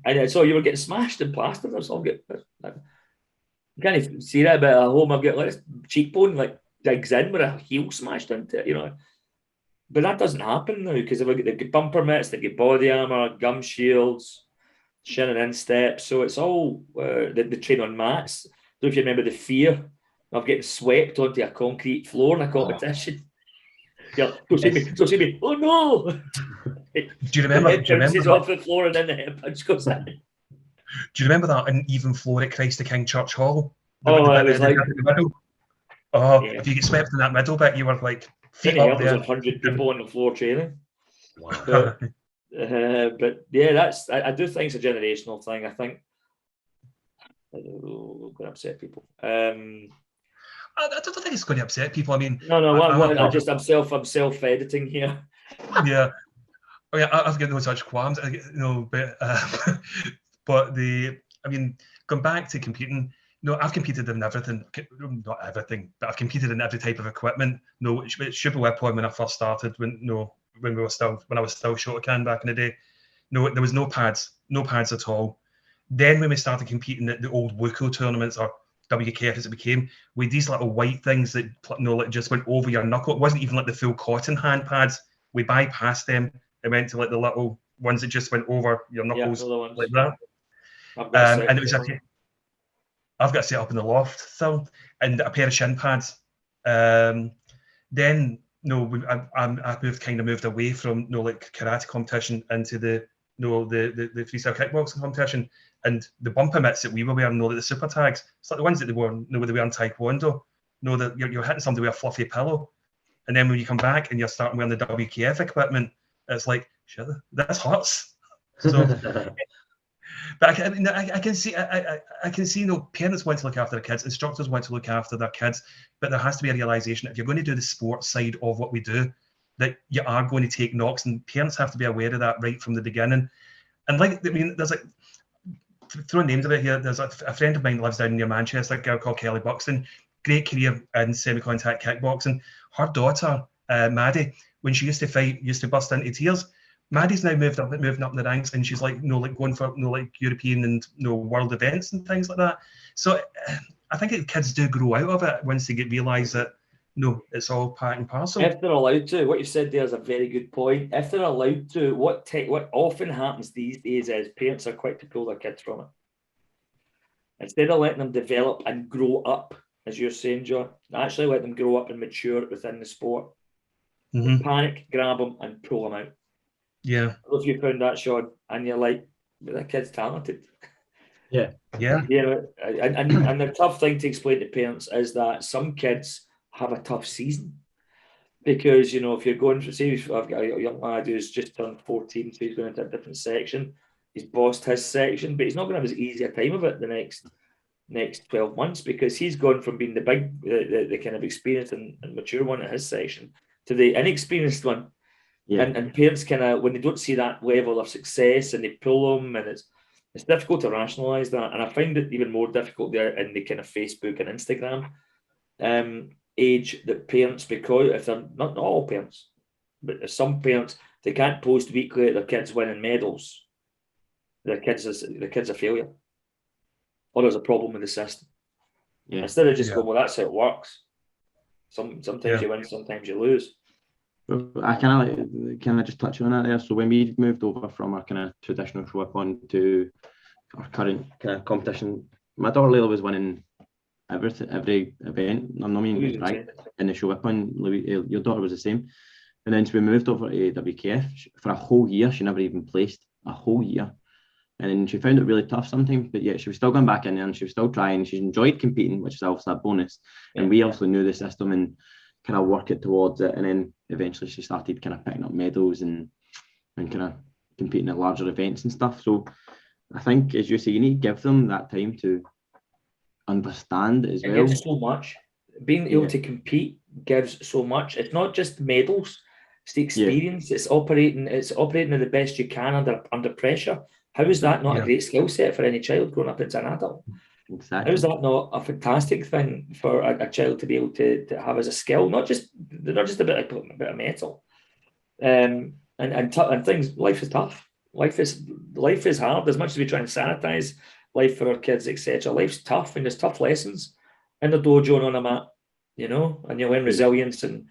And so you were getting smashed and plastered. You can't even see that, but at home I've got this cheekbone like digs in with a heel smashed into it, But that doesn't happen now because they've got bumper mitts, they've got body armour, gum shields, shin and instep. So it's all they train on mats. Don't know if you remember the fear of getting swept onto a concrete floor in a competition. Yeah, don't see me. Oh no! Do you remember? Off the floor and then the head punch goes in. Do you remember that uneven floor at Christ the King Church Hall? It was like the middle. Oh, yeah. If you get swept in that middle bit, you were like feet up there. 100 people on the floor training. Wow. But yeah, I do think it's a generational thing. I think I'm going to upset people. I don't think it's going to upset people. I mean, I'm self-editing here. Yeah. Oh yeah, I've got no such qualms. But going back to competing. No, I've competed in everything. Not everything, but I've competed in every type of equipment. No, it's Shobo Ippon when I first started. When I was still Shotokan back in the day. No, there was no pads at all. Then when we started competing at the old Wuko tournaments or WKF as it became, with these little white things that just went over your knuckle. It wasn't even like the full cotton hand pads. We bypassed them. It went to like the little ones that just went over your knuckles like that. And it was I've got to set up in the loft still, and a pair of shin pads. Then I've moved away from like karate competition into the freestyle kickboxing competition, and the bumper mitts that we were wearing, like the super tags. It's like the ones that they wear in taekwondo. That you're hitting somebody with a fluffy pillow, and then when you come back and you're starting wearing the WKF equipment, it's like, shit, this hurts. So, but I can see parents want to look after their kids, instructors want to look after their kids, but there has to be a realization if you're going to do the sports side of what we do, that you are going to take knocks, and parents have to be aware of that right from the beginning. And there's like, throwing names of it here, there's a friend of mine lives down near Manchester, a girl called Kelly Buxton, great career in semi-contact kickboxing. Her daughter, Maddie, when she used to fight, used to burst into tears. Maddie's now moving up in the ranks, and she's going for European and world events and things like that. So I think kids do grow out of it once they realise that it's all part and parcel. If they're allowed to, what you said there is a very good point. If they're allowed to, what often happens these days is parents are quick to pull their kids from it. Instead of letting them develop and grow up, as you're saying, John, actually let them grow up and mature within the sport. Mm-hmm. Panic, grab them and pull them out. Yeah. I don't know if you found that, Sean, and you're like, but that kid's talented. Yeah. And the tough thing to explain to parents is that some kids have a tough season because, if you're going for, say, I've got a young lad who's just turned 14, so he's going into a different section. He's bossed his section, but he's not going to have as easy a time of it the next 12 months because he's gone from being the kind of experienced and mature one at his section to the inexperienced one. Yeah. And parents kind of, when they don't see that level of success and they pull them, and it's difficult to rationalise that. And I find it even more difficult there in the kind of Facebook and Instagram age that parents, because if they're not all parents, but some parents, they can't post weekly at their kids winning medals. Their kids are failure. Or there's a problem with the system. Yeah. Instead of just going, well, that's how it works. Sometimes you win, sometimes you lose. I can I just touch on that there? So when we moved over from our kind of traditional show up on to our current kind of competition, my daughter Layla was winning every event. I'm not meaning right in the show up on. Your daughter was the same, and then so we moved over to WKF for a whole year. She never even placed a whole year, and then she found it really tough sometimes. But yeah, she was still going back in there and she was still trying. She enjoyed competing, which is obviously a bonus. And we also knew the system and kind of work it towards it, and then eventually she started kind of picking up medals and kind of competing at larger events and stuff. So I think, as you say, you need to give them that time to understand as well. It gives so much. Being able to compete gives so much. It's not just medals; it's the experience. It's operating at the best you can under pressure. How is that not a great skill set for any child growing up into an adult? Exactly. How is that not a fantastic thing for a child to be able to have as a skill? Not just a bit of metal, and things. Life is tough. Life is hard. As much as we try and sanitize life for our kids, etc., life's tough, and there's tough lessons in the dojo and on a mat, and you learn resilience and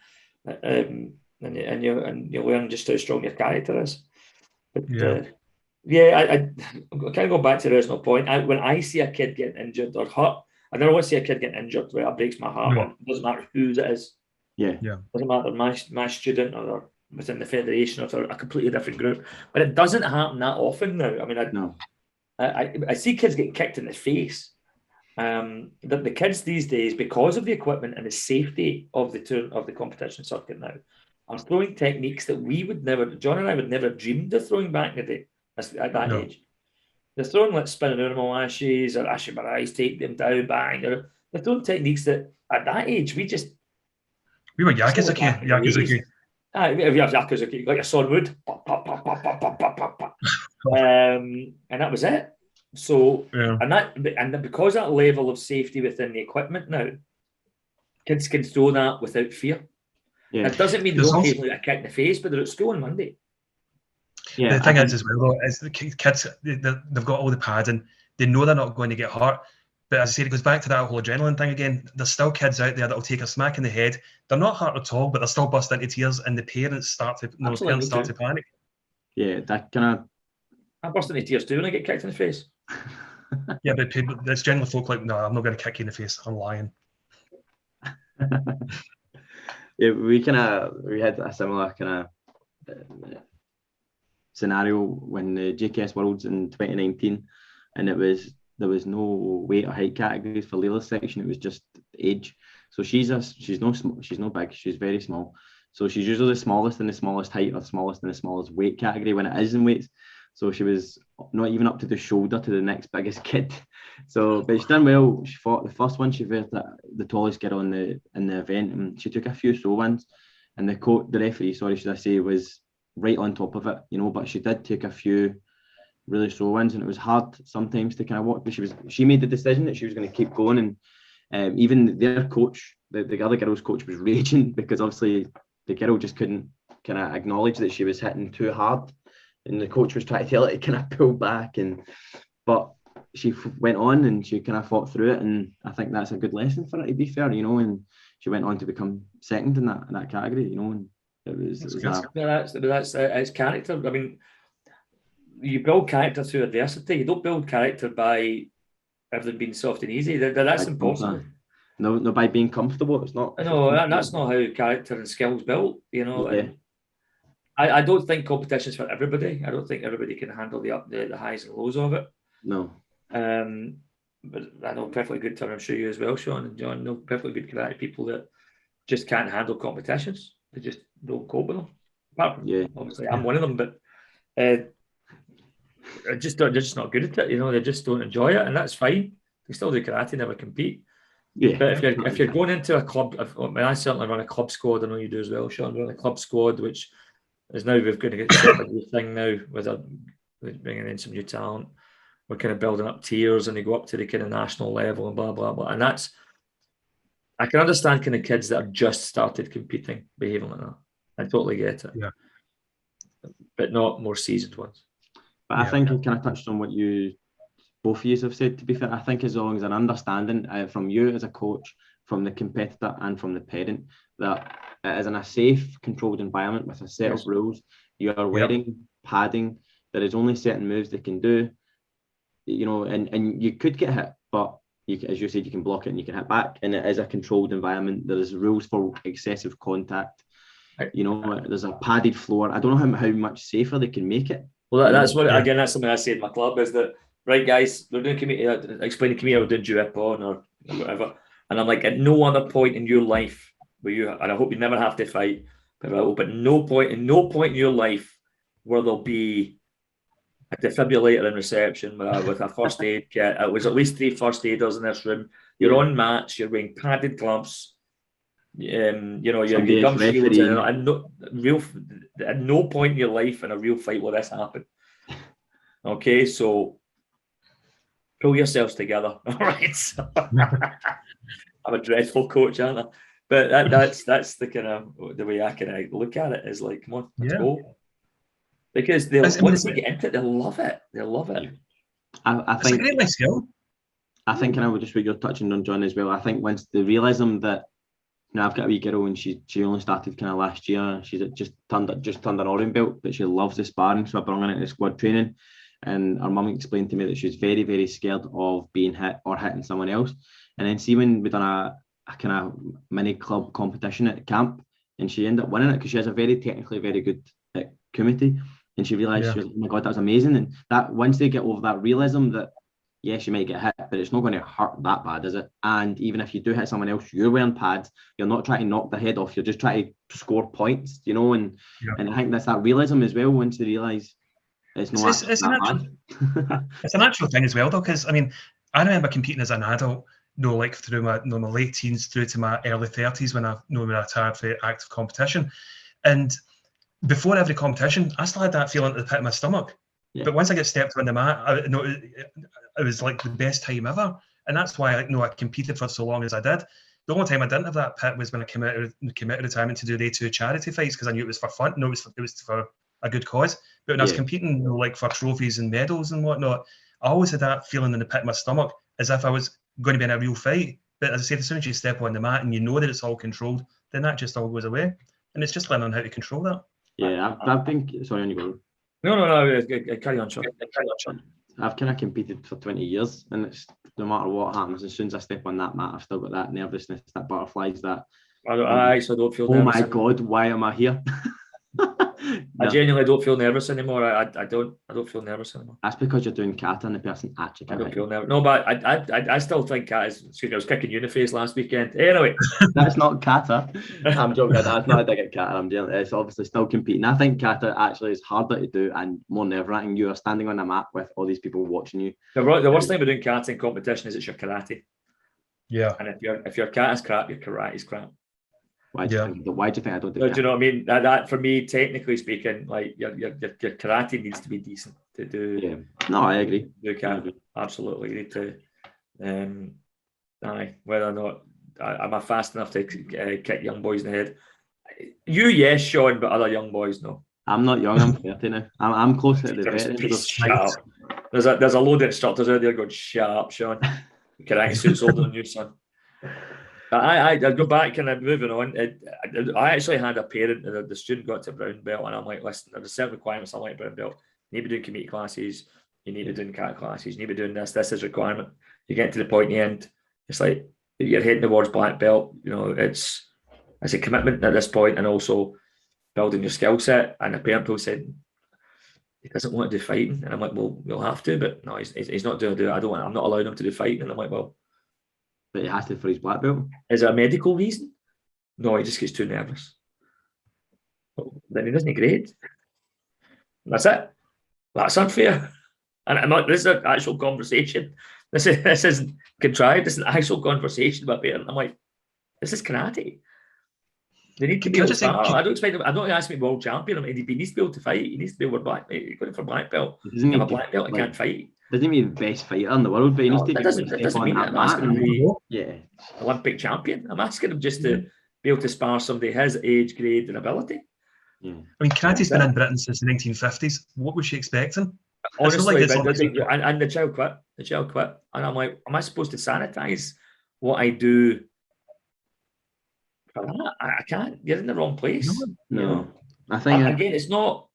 you learn just how strong your character is. But, I kind of go back to the original point. When I see a kid getting injured or hurt, I never want to see a kid getting injured where it breaks my heart. It doesn't matter who it is. Yeah. It doesn't matter my student or within the federation or a completely different group. But it doesn't happen that often now. I mean, I see kids getting kicked in the face. The kids these days, because of the equipment and the safety of the competition circuit now, are throwing techniques that John and I would never dreamed of throwing back in the day. At that age, they're throwing like spinning animal ashes or ashibarais, take them down, bang. They're throwing techniques that at that age we were yakuza-ki. If you have yakuza-ki, like a sawn wood, and that was it. So and because that level of safety within the equipment now, kids can throw that without fear. Yeah. It doesn't mean they'll occasionally get a kick in the face, but they're at school on Monday. Yeah, the thing is as well, though, is the kids, they've got all the padding. They know they're not going to get hurt. But as I said, it goes back to that whole adrenaline thing again. There's still kids out there that will take a smack in the head. They're not hurt at all, but they're still busting into tears, and the parents start to panic. Yeah, that kind of... I burst into tears too when I get kicked in the face. Yeah, but people, there's generally folk like, no, I'm not going to kick you in the face. I'm lying. Yeah, we had a similar kind of scenario when the JKS Worlds in 2019, and there was no weight or height categories for Layla's section. It was just age. So she's no big. She's very small. So she's usually the smallest in the smallest height or the smallest in the smallest weight category when it is in weights. So she was not even up to the shoulder to the next biggest kid. So, but she's done well. She fought the first one. She was the tallest girl in the event, and she took a few throw wins. And the referee, sorry, should I say, was right on top of it, you know. But she did take a few really throw wins, and it was hard sometimes to kind of watch. But she made the decision that she was going to keep going, and even their coach, the other girl's coach, was raging because obviously the girl just couldn't kind of acknowledge that she was hitting too hard. And the coach was trying to tell her to kind of pull back, but she went on and she kind of fought through it, and I think that's a good lesson for her, to be fair, you know. And she went on to become second in that category, you know. And that's it's character. I mean, you build character through adversity. You don't build character by everything being soft and easy. That's impossible. No, by being comfortable. It's not. No, that's not how character and skills built. You know. Yeah. I don't think competition's for everybody. I don't think everybody can handle the highs and lows of it. No. But I know perfectly good term, I'm sure you as well, Sean and John, know perfectly good karate people that just can't handle competitions. They just don't cope with them. Apart from, obviously, I'm one of them, but they're just not good at it. You know, they just don't enjoy it, and that's fine. They still do karate, never compete. Yeah. But if you're going into a club, I certainly run a club squad. I know you do as well, Sean. Run a club squad, which is now we're going to get set up a new thing now with bringing in some new talent. We're kind of building up tiers, and they go up to the kind of national level and blah blah blah. And that's, I can understand kind of kids that have just started competing behaving like that. I totally get it. Yeah. But not more seasoned ones. But I think I kind of touched on what both of you have said. To be fair, I think as long as an understanding from you as a coach, from the competitor, and from the parent, that it is in a safe, controlled environment with a set of rules. You are wearing padding. There is only certain moves they can do. You know, and you could get hit, but as you said, you can block it and you can hit back. And it is a controlled environment. There is rules for excessive contact. You know, there's a padded floor. I don't know how much safer they can make it. Well, that's something I say in my club is that, right, guys, they're doing explaining to me how to do Juippon or whatever, and I'm like, at no other point in your life where you, and I hope you never have to fight, but I hope at no point in your life where there'll be a defibrillator in reception with a first aid kit. It was at least 3 first aiders in this room. You're on mats. You're wearing padded gloves. You know, you're gum shields. At no point in your life in a real fight will this happen. Okay, so pull yourselves together. All right. So, I'm a dreadful coach, aren't I? But that's the kind of the way I can look at it, is like, come on, let's go. Because once they get into it, they'll love it. They'll love it. I think it's a great skill. I think, and I would just what you're touching on, John, as well. I think once the realism that, you know, I've got a wee girl and she only started kind of last year. She's just turned an orange belt, but she loves the sparring. So I brought her into squad training, and her mum explained to me that she was very, very scared of being hit or hitting someone else. And then see when we done a kind of mini club competition at camp, and she ended up winning it because she has a very technically very good kumite. And she realised, she was, oh my God, that was amazing. And that once they get over that realism that, yes, you might get hit, but it's not going to hurt that bad, is it? And even if you do hit someone else, you're wearing pads. You're not trying to knock the head off. You're just trying to score points, you know. And I think that's that realism as well. Once they realise it's not it's a natural thing as well, though. Because I mean, I remember competing as an adult, like through my late teens through to my early 30s when I retired for active competition, and before every competition, I still had that feeling at the pit of my stomach. Yeah. But once I get stepped on the mat, it was like the best time ever. And that's why I competed for so long as I did. The only time I didn't have that pit was when I came out of retirement to do the A2 charity fights, because I knew it was for fun. No, it was for a good cause. But when I was competing, like for trophies and medals and whatnot, I always had that feeling in the pit of my stomach as if I was going to be in a real fight. But as I said, as soon as you step on the mat and you know that it's all controlled, then that just all goes away. And it's just learning how to control that. Yeah, I've been... Sorry, on you go. No. Carry on, Sean. I've kind of competed for 20 years, and it's no matter what happens, as soon as I step on that mat, I've still got that nervousness, that butterflies, that. I actually don't feel. Oh my God, why am I here? I genuinely don't feel nervous anymore. I don't feel nervous anymore. That's because you're doing kata and the person actually can't. I don't feel nervous. No, but I still think kata is. Excuse me, I was kicking you in the face last weekend. Anyway, that's not kata. I'm joking. That's not a dig at kata. I'm doing. It's obviously still competing. I think kata actually is harder to do and more nerve-wracking. You are standing on a mat with all these people watching you. The worst thing about doing kata in competition is it's your karate. Yeah. And if your kata's crap, your karate's crap. Why do you think I don't do that? Do you know what I mean? That for me, technically speaking, like your karate needs to be decent to do. Yeah. No, I agree. Do kata. Absolutely. You need to whether or not am I fast enough to kick young boys in the head? You, yes, Sean, but other young boys, no. I'm not young, I'm 30 now. I'm closer to the veterans. There's a load of instructors out there going, shut up, Sean. Karate suit's older than you, son. I go back and I'm moving on. I actually had a parent, the student got to brown belt, and I'm like, listen, there's certain requirements I like brown belt. You need to be doing community classes, you need to be doing cat classes, you need to be doing this is requirement. You get to the point in the end, it's like you're heading towards black belt, you know, it's a commitment at this point, and also building your skill set. And the parent who said he doesn't want to do fighting, and I'm like, well, you'll have to, but no, he's not doing it. I'm not allowing him to do fighting, and I'm like, well, but he has to for his black belt. Is it a medical reason? No, he just gets too nervous. Well, then he doesn't grade. That's it. That's unfair. And I'm not. This is an actual conversation. This isn't contrived. This is an actual conversation with a parent. I'm like, this is karate. They need to be able to. I don't expect him. I don't ask me world champion. I mean, he needs to be able to fight. He needs to be able to black. He's going for black belt. If a black belt, he can't fight. Doesn't mean the best fighter in the world, but he needs to be. That doesn't mean that. I'm asking him to be Olympic champion. I'm asking him just to be able to spar somebody his age, grade, and ability. Yeah. I mean, karate's been in Britain since the 1950s. What was she expecting? Honestly, and the child quit. And I'm like, am I supposed to sanitize what I do? I can't. You're in the wrong place. No. I think again, it's not.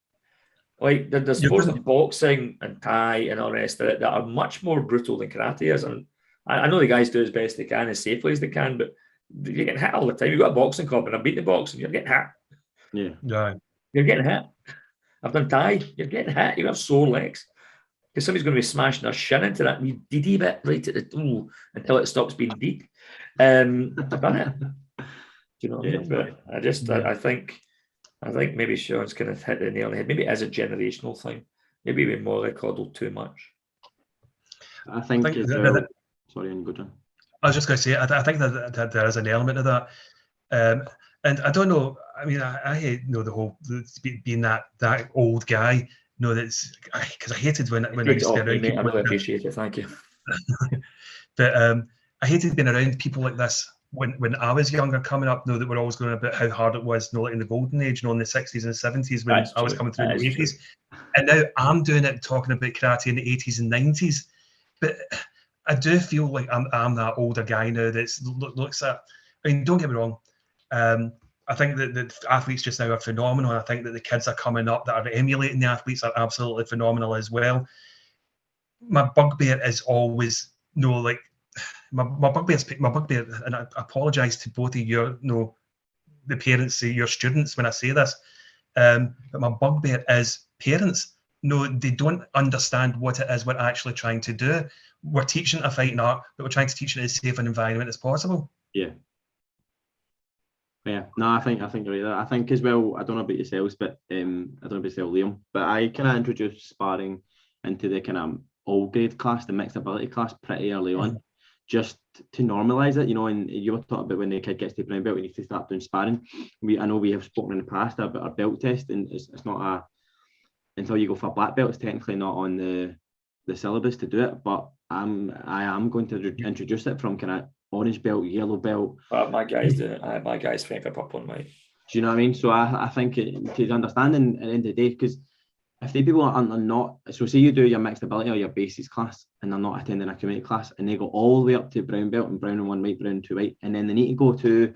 Like there's sports like boxing and Thai and all the rest of it that are much more brutal than karate is. And I know the guys do as best they can, as safely as they can, but you're getting hit all the time. You've got a boxing club and I'm beating the boxing, you're getting hit. Yeah. You're getting hit. I've done Thai, you're getting hit. You have sore legs. Because somebody's going to be smashing their shin into that wee DD bit right at the until it stops being deed. I've done it. Do you know what I mean? But I think maybe Sean's kind of hit the nail on the head. Maybe it is a generational thing. Maybe we mollycoddle too much. I think sorry, go John. I was just going to say, I think that there is an element of that. And I don't know, I mean, I hate, you know, the whole being that old guy. No, that's because I hated when I used to be around people. I really appreciate it, thank you. But I hated being around people like this. When I was younger, coming up, that we're always going about how hard it was, like in the golden age, in the 60s and 70s when I was coming through in the 80s. And now I'm doing it, talking about karate in the 80s and 90s. But I do feel like I'm that older guy now that looks at. I mean, don't get me wrong. I think that the athletes just now are phenomenal. I think that the kids are coming up that are emulating the athletes are absolutely phenomenal as well. My bugbear is always, my bugbear, and I apologise to both of your, the parents, your students when I say this, but my bugbear is parents. They don't understand what it is we're actually trying to do. We're teaching a fighting art, but we're trying to teach it in as safe an environment as possible. Yeah. Yeah, no, I think you're right. I think as well, I don't know about yourselves, but I don't know about yourself, Liam, but I kind of introduced sparring into the kind of all grade class, the mixed ability class, pretty early on, just to normalise it, and you were talking about when the kid gets to brown belt, we need to start doing sparring. I know we have spoken in the past about our belt test, and it's not until you go for a black belt, it's technically not on the syllabus to do it, but I am going to introduce it from kind of orange belt, yellow belt. My guys do it. My guys fight for purple and white. Do you know what I mean? So I think to understanding at the end of the day, because if the people are not, so say you do your mixed ability or your basics class and they're not attending a community class and they go all the way up to brown belt and brown and one white, brown and two white, and then they need to go to,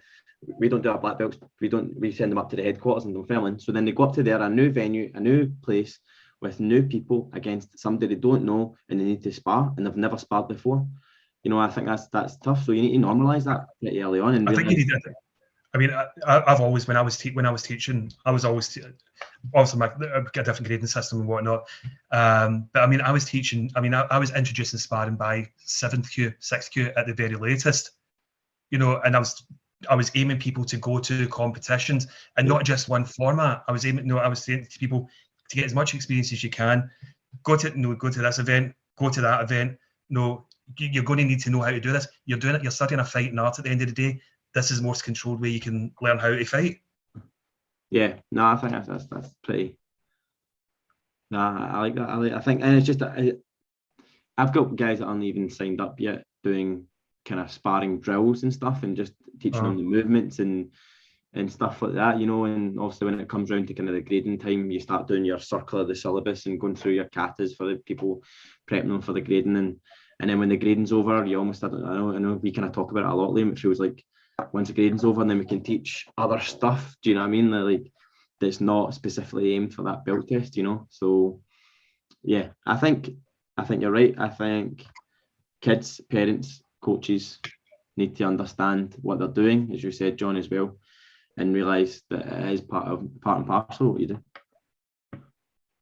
we don't do our black belts, we send them up to the headquarters in Dunfermline. So then they go up to there, a new venue, a new place with new people against somebody they don't know and they need to spar and they've never sparred before. I think that's tough. So you need to normalise that pretty early on. And I think you need to. I mean, I've always, when I was teaching, I was always also a different grading system and whatnot. But I mean, I was teaching. I mean, I was introducing sparring by 7th Q, 6th Q at the very latest. And I was aiming people to go to competitions and not just one format. I was saying to people to get as much experience as you can. Go to this event, go to that event. You're going to need to know how to do this. You're doing it. You're studying a fighting art at the end of the day. This is the most controlled way you can learn how to fight. Yeah, no, I think that's pretty. No, I like that. I think, and it's just I've got guys that aren't even signed up yet doing kind of sparring drills and stuff, and just teaching them the movements and stuff like that, And obviously, when it comes around to kind of the grading time, you start doing your circle of the syllabus and going through your katas for the people, prepping them for the grading, and then when the grading's over, you almost I know we kind of talk about it a lot, Liam. It feels like once the grading's over, and then we can teach other stuff. Do you know what I mean? Like that's not specifically aimed for that belt test, So yeah, I think you're right. I think kids, parents, coaches need to understand what they're doing, as you said, John, as well, and realise that it is part and parcel of what you do.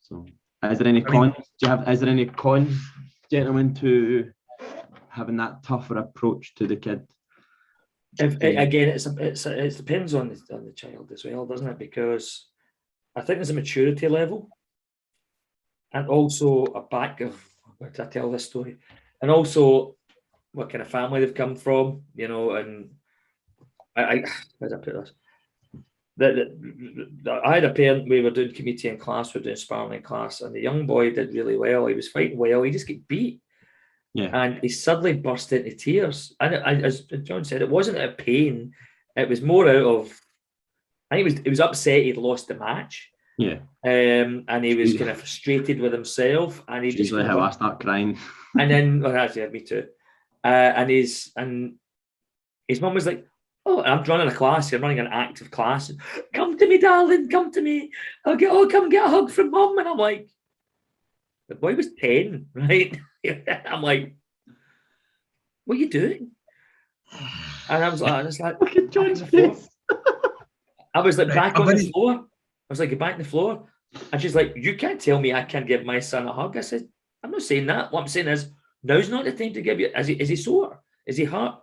So, is there any cons? Is there any cons, gentlemen, to having that tougher approach to the kid? Again, it depends on the child as well, doesn't it? Because I think there's a maturity level, and also a back of where did I tell this story, and also what kind of family they've come from, and I how do I put this? I had a parent, we were doing committee in class, we were doing sparring in class, and the young boy did really well. He was fighting well, he just got beat. Yeah. And he suddenly burst into tears. And as John said, it wasn't out of pain, it was more out of, I think he was upset he'd lost the match. Yeah. And he was kind of frustrated with himself. And he usually how I start crying. And then, me too. And his mum was like, "Oh, I'm running a class. I'm running an active class. Come to me, darling. Come to me. Come get a hug from mum." And I'm like, the boy was 10, right? I'm like, "What are you doing?" And I was like, look at John's face. I was like, back on the floor. I was like, "Get back on the floor." And she's like, "You can't tell me I can't give my son a hug." I said, "I'm not saying that. What I'm saying is, now's not the time to give you. Is he sore? Is he hurt?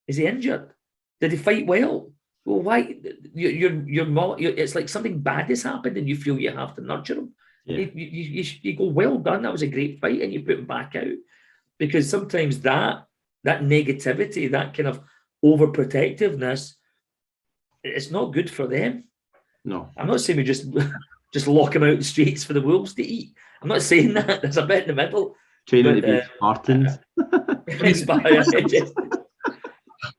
Is he injured? Did he fight well? Well, why? It's like something bad has happened, and you feel you have to nurture him. Yeah. You go, well done. That was a great fight, and you put him back out, because sometimes that negativity, that kind of overprotectiveness, it's not good for them. No, I'm not saying we just lock him out in the streets for the wolves to eat. I'm not saying that. There's a bit in the middle. Training to be Spartans.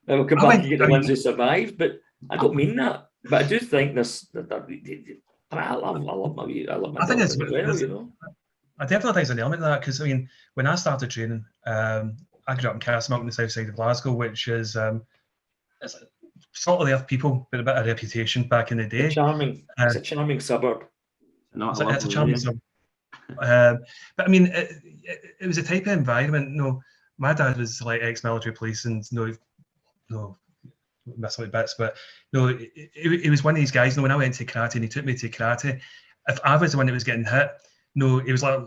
We'll come back and get the ones who survived, but I don't mean that. But I do think this. I love my. I think it's well, I definitely think there's an element of that, because I mean, when I started training, I grew up in Castlemilk on the south side of Glasgow, which is it's salt of the earth people, but a bit of reputation back in the day. It's a charming suburb. It's a charming suburb. But I mean, it was a type of environment. No, my dad was like ex-military police, and no, mess like bits. But no, it was one of these guys. When I went to karate and he took me to karate, if I was the one that was getting hit, it was like,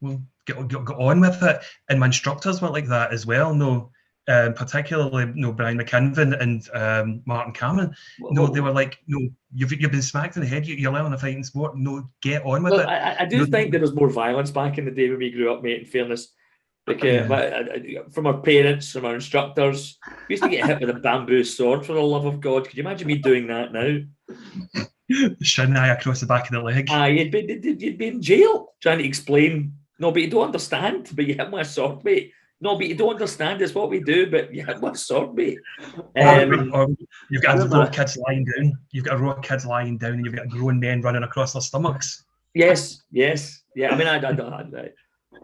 well, get on with it. And my instructors were like that as well. Particularly Brian McKinven and Martin Cameron. They were like, you've been smacked in the head. You're learning a fighting sport. Get on with it. I do think there was more violence back in the day when we grew up, mate. In fairness, from our parents, from our instructors, we used to get hit with a bamboo sword. For the love of God, could you imagine me doing that now? Shinai across the back of the leg. You'd be in jail trying to explain. No, but you don't understand. But you hit my sword, mate. No, but you don't understand. It's what we do. But you hit my sword, mate. You've got a row of kids lying down. And you've got grown men running across their stomachs. Yes. Yeah. I mean, I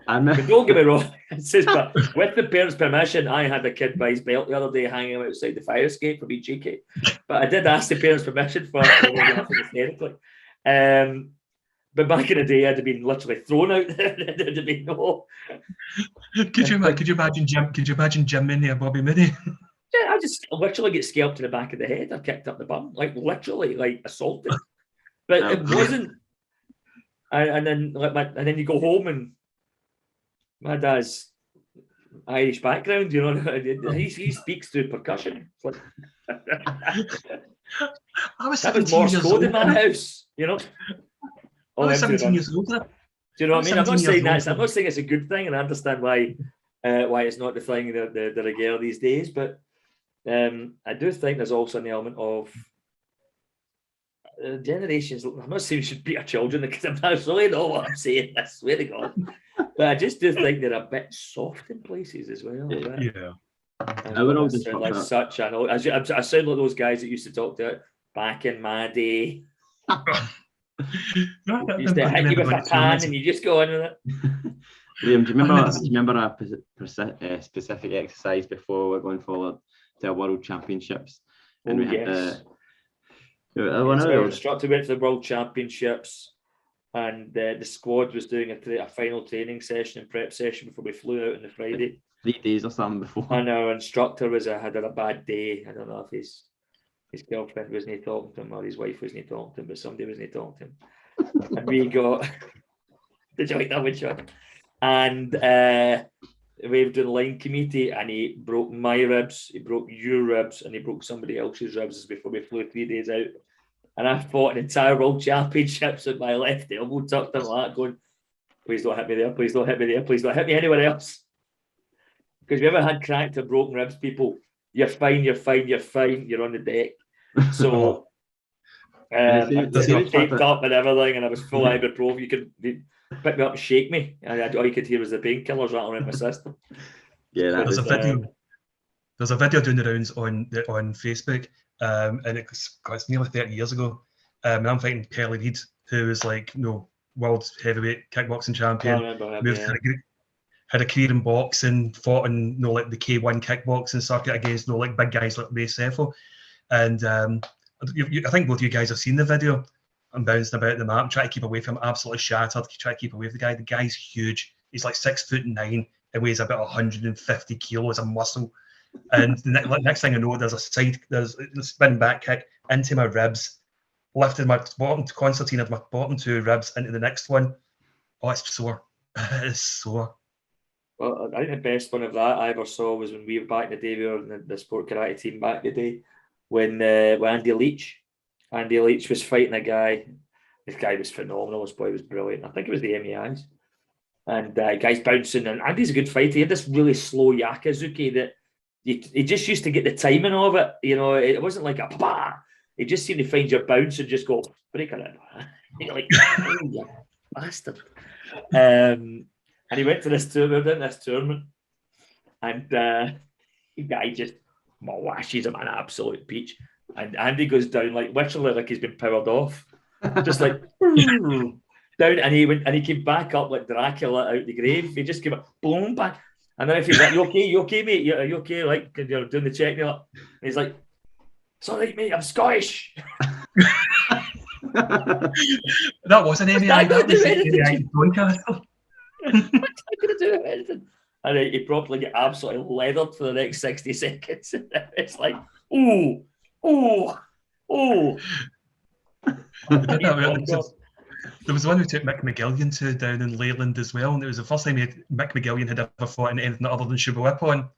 but don't get me wrong. But with the parents' permission, I had a kid by his belt the other day hanging outside the fire escape for being cheeky. But I did ask the parents' permission for hysterically. But back in the day, I'd have been literally thrown out there. There'd have been no. Could you imagine Jim? Could you imagine Jim Mooney or Bobby Mooney? Yeah, I just literally get scalped to the back of the head. I kicked up the bum, like literally, like assaulted. But it wasn't. And then you go home, and my dad's Irish background, you know, he speaks through percussion. Like, I was that was 17 Morse years code old. in my house, you know. I was 17 years old. Do you know what I mean? I'm not saying it's a good thing, and I understand why it's not the thing, the regale these days. But I do think there's also an element of generations. I'm not saying we should beat our children, because I'm not really know what I'm saying. I swear to God. But I just do think they're a bit soft in places as well. Yeah. I would all just like such. I know. I sound like those guys that used to talk to it back in my day. Used to hit you with a pan and you just go on with it. Liam, do you remember a specific exercise before we're going forward to a World Championships? And we had our instructor went to the World Championships, and the squad was doing a final training session and prep session before we flew out on the Friday. 3 days or something before. And our instructor had a bad day. I don't know if his girlfriend wasn't talking to him or his wife wasn't talking to him, but somebody wasn't talking to him. And we got did you like that one, Sean? And we were doing line committee, and he broke my ribs, he broke your ribs, and he broke somebody else's ribs before we flew 3 days out. And I fought an entire World Championships with my left elbow tucked in like that, going, please don't hit me there, please don't hit me there, please don't hit me anywhere else. Because if you ever had cracked or broken ribs, people, you're fine, you're on the deck. So I was taped up and everything, and I was full ibuprofen. You could pick me up and shake me, and all you could hear was the painkillers rattling around my system. Yeah, there's a video doing the rounds on Facebook, and it's nearly 30 years ago. And I'm fighting Kelly Reid, who is like world heavyweight kickboxing champion. Had a career in boxing, fought in like the K1 kickboxing circuit against like big guys like Ray Sefo. And I think both of you guys have seen the video. I'm bouncing about the map, trying to keep away from him, absolutely shattered. Try to keep away from the guy. The guy's huge. He's like 6'9" and weighs about 150 kilos of muscle. And the next thing I know, there's a spin back kick into my ribs, lifted my bottom concertina of my bottom 2 ribs into the next one. Oh, it's sore. It's sore. Well, I think the best one of that I ever saw was when we were back in the day, we were in the sport karate team back in the day, when Andy Leach was fighting a guy. This guy was phenomenal. This boy was brilliant. I think it was the MEIs. And guy's bouncing, and Andy's a good fighter. He had this really slow Yakuzuki that he just used to get the timing of it. You know, it wasn't like a bah. He just seemed to find your bounce and just go, break it in. You're like, oh, you bastard. And he went to this tournament, and the guy just lashes him an absolute peach. And Andy goes down like literally like he's been powered off, just like down. And he came back up like Dracula out the grave. He just came up, boom, back. And then if he's like, you okay, mate? Are you okay? Like, you're doing the check now. And he's like, it's all right, mate. I'm Scottish. That was an MEI. That was an MEI broadcaster. I'm not going to do anything. And he probably get absolutely leathered for the next 60 seconds. It's like, ooh. There was one who took Mick McGillian to down in Leyland as well, and it was the first time Mick McGillian had ever fought in anything other than Shubo Ippon.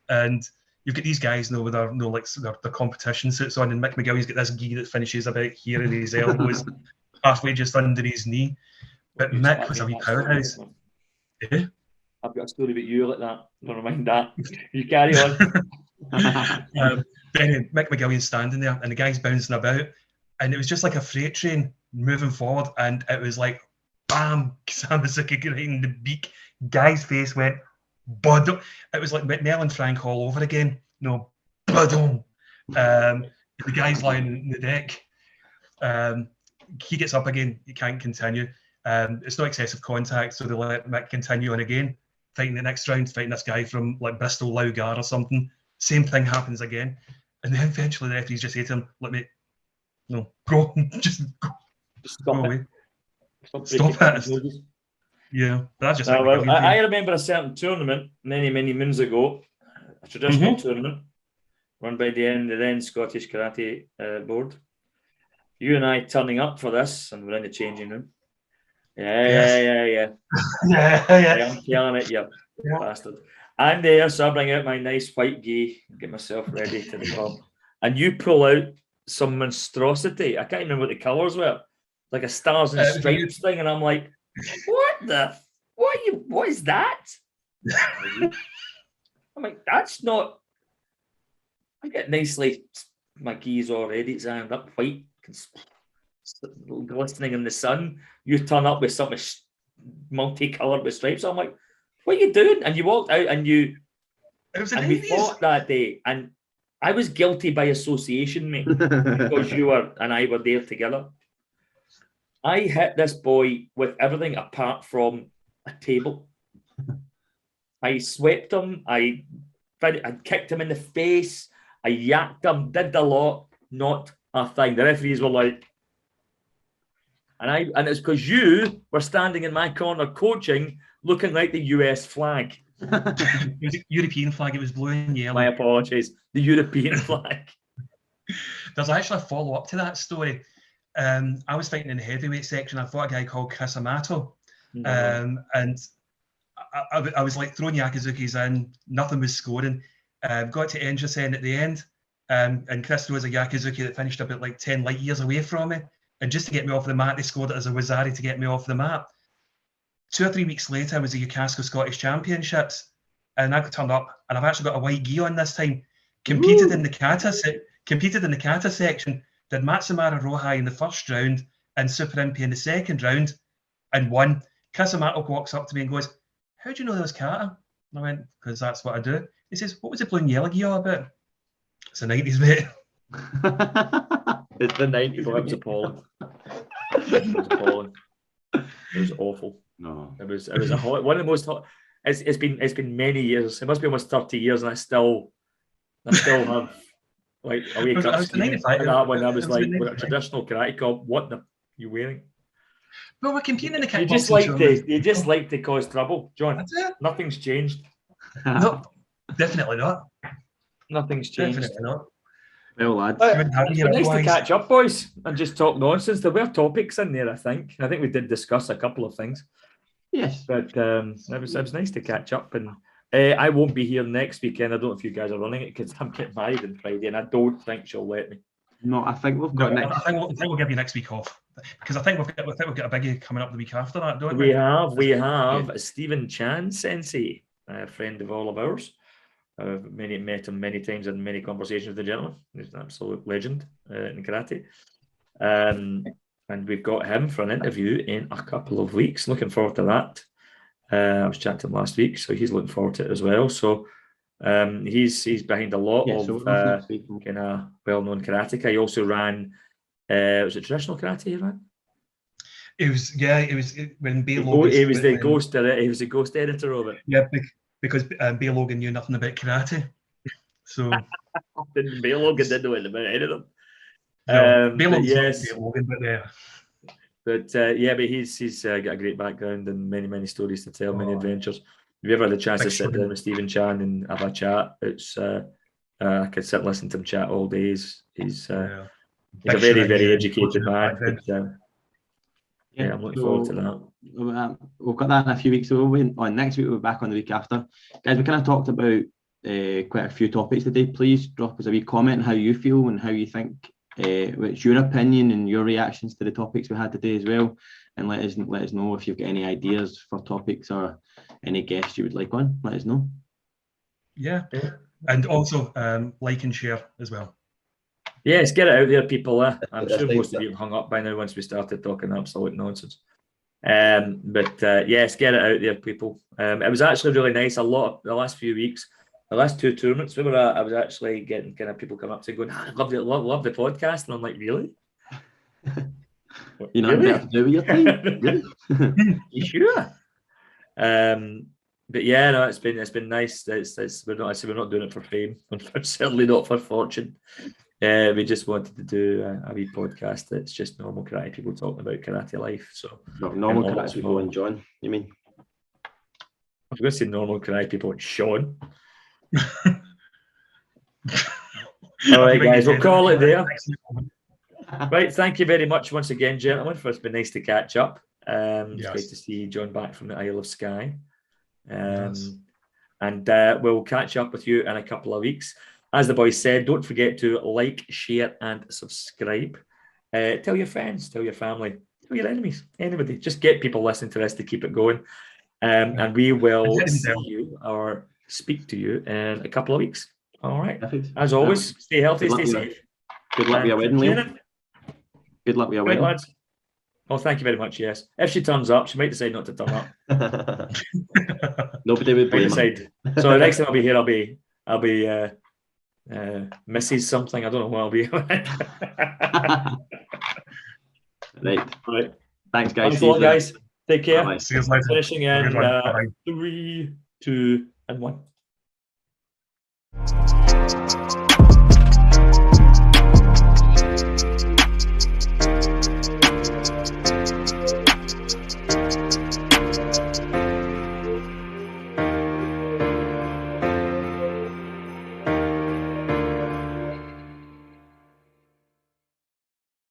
And you've got these guys with their their competition suits on, and Mick McGillian's got this gi that finishes about here in his elbows, halfway just under his knee. But Mick was a wee powerhouse. Yeah. I've got a story about you like that. Never mind that. You carry on. But anyway, Mick McGillian's standing there, and the guy's bouncing about, and it was just like a freight train moving forward, and it was like, bam, Samazuki right in the beak. Guy's face went, budum. It was like Mel and Frank all over again. No, budum. The guy's lying on the deck. He gets up again. He can't continue. It's not excessive contact, so they let Mick continue on again, fighting the next round, fighting this guy from like Bristol Laugar or something. Same thing happens again, and then eventually the referees just say to him, "Let me, no, go, just go away." Stop it. Yeah, that's just. I remember a certain tournament many moons ago, a traditional tournament run by the then Scottish Karate Board. You and I turning up for this, and we're in the changing room. Yeah. I'm killing it, you bastard. I'm there, so I bring out my nice white gi, get myself ready to the club, and you pull out some monstrosity. I can't remember what the colours were, like a stars and stripes thing, and I'm like, what is that? I'm like, that's not. I get nicely, my gi's already, it's ironed up, white, glistening in the sun. You turn up with something multicoloured with stripes. I'm like, what are you doing? And you walked out and we fought that day. And I was guilty by association, mate, because you and I were there together. I hit this boy with everything apart from a table. I swept him. I kicked him in the face. I yacked him, did the lot, not a thing. The referees were like, and it's because you were standing in my corner coaching, looking like the US flag. It was a European flag, it was blue and yellow. My apologies, the European flag. There's actually a follow-up to that story. I was fighting in the heavyweight section. I fought a guy called Chris Amato. And I was like throwing Yakizukis in, nothing was scoring. Got to Enjisen at the end, and Chris throws a Yakizuki that finished about like 10 light years away from me. And just to get me off the mat, they scored it as a Wazari to get me off the mat. 2 or 3 weeks later, I was at Ucasco Scottish Championships, and I turned up, and I've actually got a white gi on this time. Competed in the kata section. Did Matsumara Rohai in the first round and Super Impy in the second round, and won. Chris Amato walks up to me and goes, "How do you know there was kata?" And I went, "Because that's what I do." He says, "What was the blue and yellow gi all about?" It's the 90s, mate. It's the 90s. It was appalling. It was appalling. It was awful. No, it was a hot, one of the most hot. It's been many years. It must be almost 30 years, and I still have like a wake up that when I was like with a traditional karate comp. What the you wearing? Well, we're competing in the kickboxing. You just like to cause trouble, John. That's it. Nothing's changed. No, definitely not. Nothing's changed. Definitely not. Well, lads, it's nice to catch up, boys, and just talk nonsense. There were topics in there, I think we did discuss a couple of things. Yes, but it was nice to catch up. And I won't be here next weekend. I don't know if you guys are running it because I'm getting married on Friday, and I don't think she'll let me. No, I think we've got next. I think we'll give you next week off because I think we've got a biggie coming up the week after that, don't we? We have Stephen Chan Sensei, a friend of all of ours. I've met him many times in many conversations with the gentleman. He's an absolute legend in karate. And we've got him for an interview in a couple of weeks. Looking forward to that. I was chatting to him last week, so he's looking forward to it as well. So he's behind a lot of kind of well-known karateka. He also ran, was it traditional karate he ran? It was when Bay Logan. He was the ghost editor of it. Yeah, because Bay Logan knew nothing about karate. So Bay Logan didn't know anything about any of them. Bay Logan, but yeah. But he's got a great background and many stories to tell, many adventures. If you ever had a chance to sit down with Stephen Chan and have a chat, it's I could sit and listen to him chat all days. He's a very educated man. I'm looking forward to that. We've got that in a few weeks. So next week we'll be back on the week after. Guys, we kind of talked about quite a few topics today. Please drop us a wee comment on how you feel and how you think. What's your opinion and your reactions to the topics we had today as well, and let us know if you've got any ideas for topics or any guests you would like on. Let us know. Yeah, and also like and share as well. Yes, get it out there, people. I'm sure most of you have hung up by now once we started talking absolute nonsense. But yes, get it out there, people. It was actually really nice. A lot of the last few weeks. The last 2 tournaments we were at, I was actually getting kind of people come up to going, I love the podcast. And I'm like, really? You're not better to do with your time? You sure? But yeah, no, it's been nice. We're not doing it for fame. Certainly not for fortune. We just wanted to do a wee podcast that's just normal karate people talking about karate life. So normal karate people and John, you mean? I was going to say normal karate people and Sean. All right, guys, we'll call it there. Right, thank you very much once again, gentlemen. It's been nice to catch up. It's great to see John back from the Isle of Skye. And we'll catch up with you in a couple of weeks. As the boys said, don't forget to like, share, and subscribe. Tell your friends, tell your family, tell your enemies, anybody. Just get people listening to this to keep it going. And we will see you or speak to you in a couple of weeks. All right. Perfect. As always, stay healthy, stay safe. Good luck with your wedding, Liam. Good luck with your wedding. Lads. Oh, thank you very much. Yes. If she turns up, she might decide not to turn up. Nobody would blame her. So the next time I'll be here, I'll be Mrs. something. I don't know what I'll be. Right. Thanks, guys. Thanks a lot, guys. Take care. Bye. See you later. Finishing in 3, 2, and 1.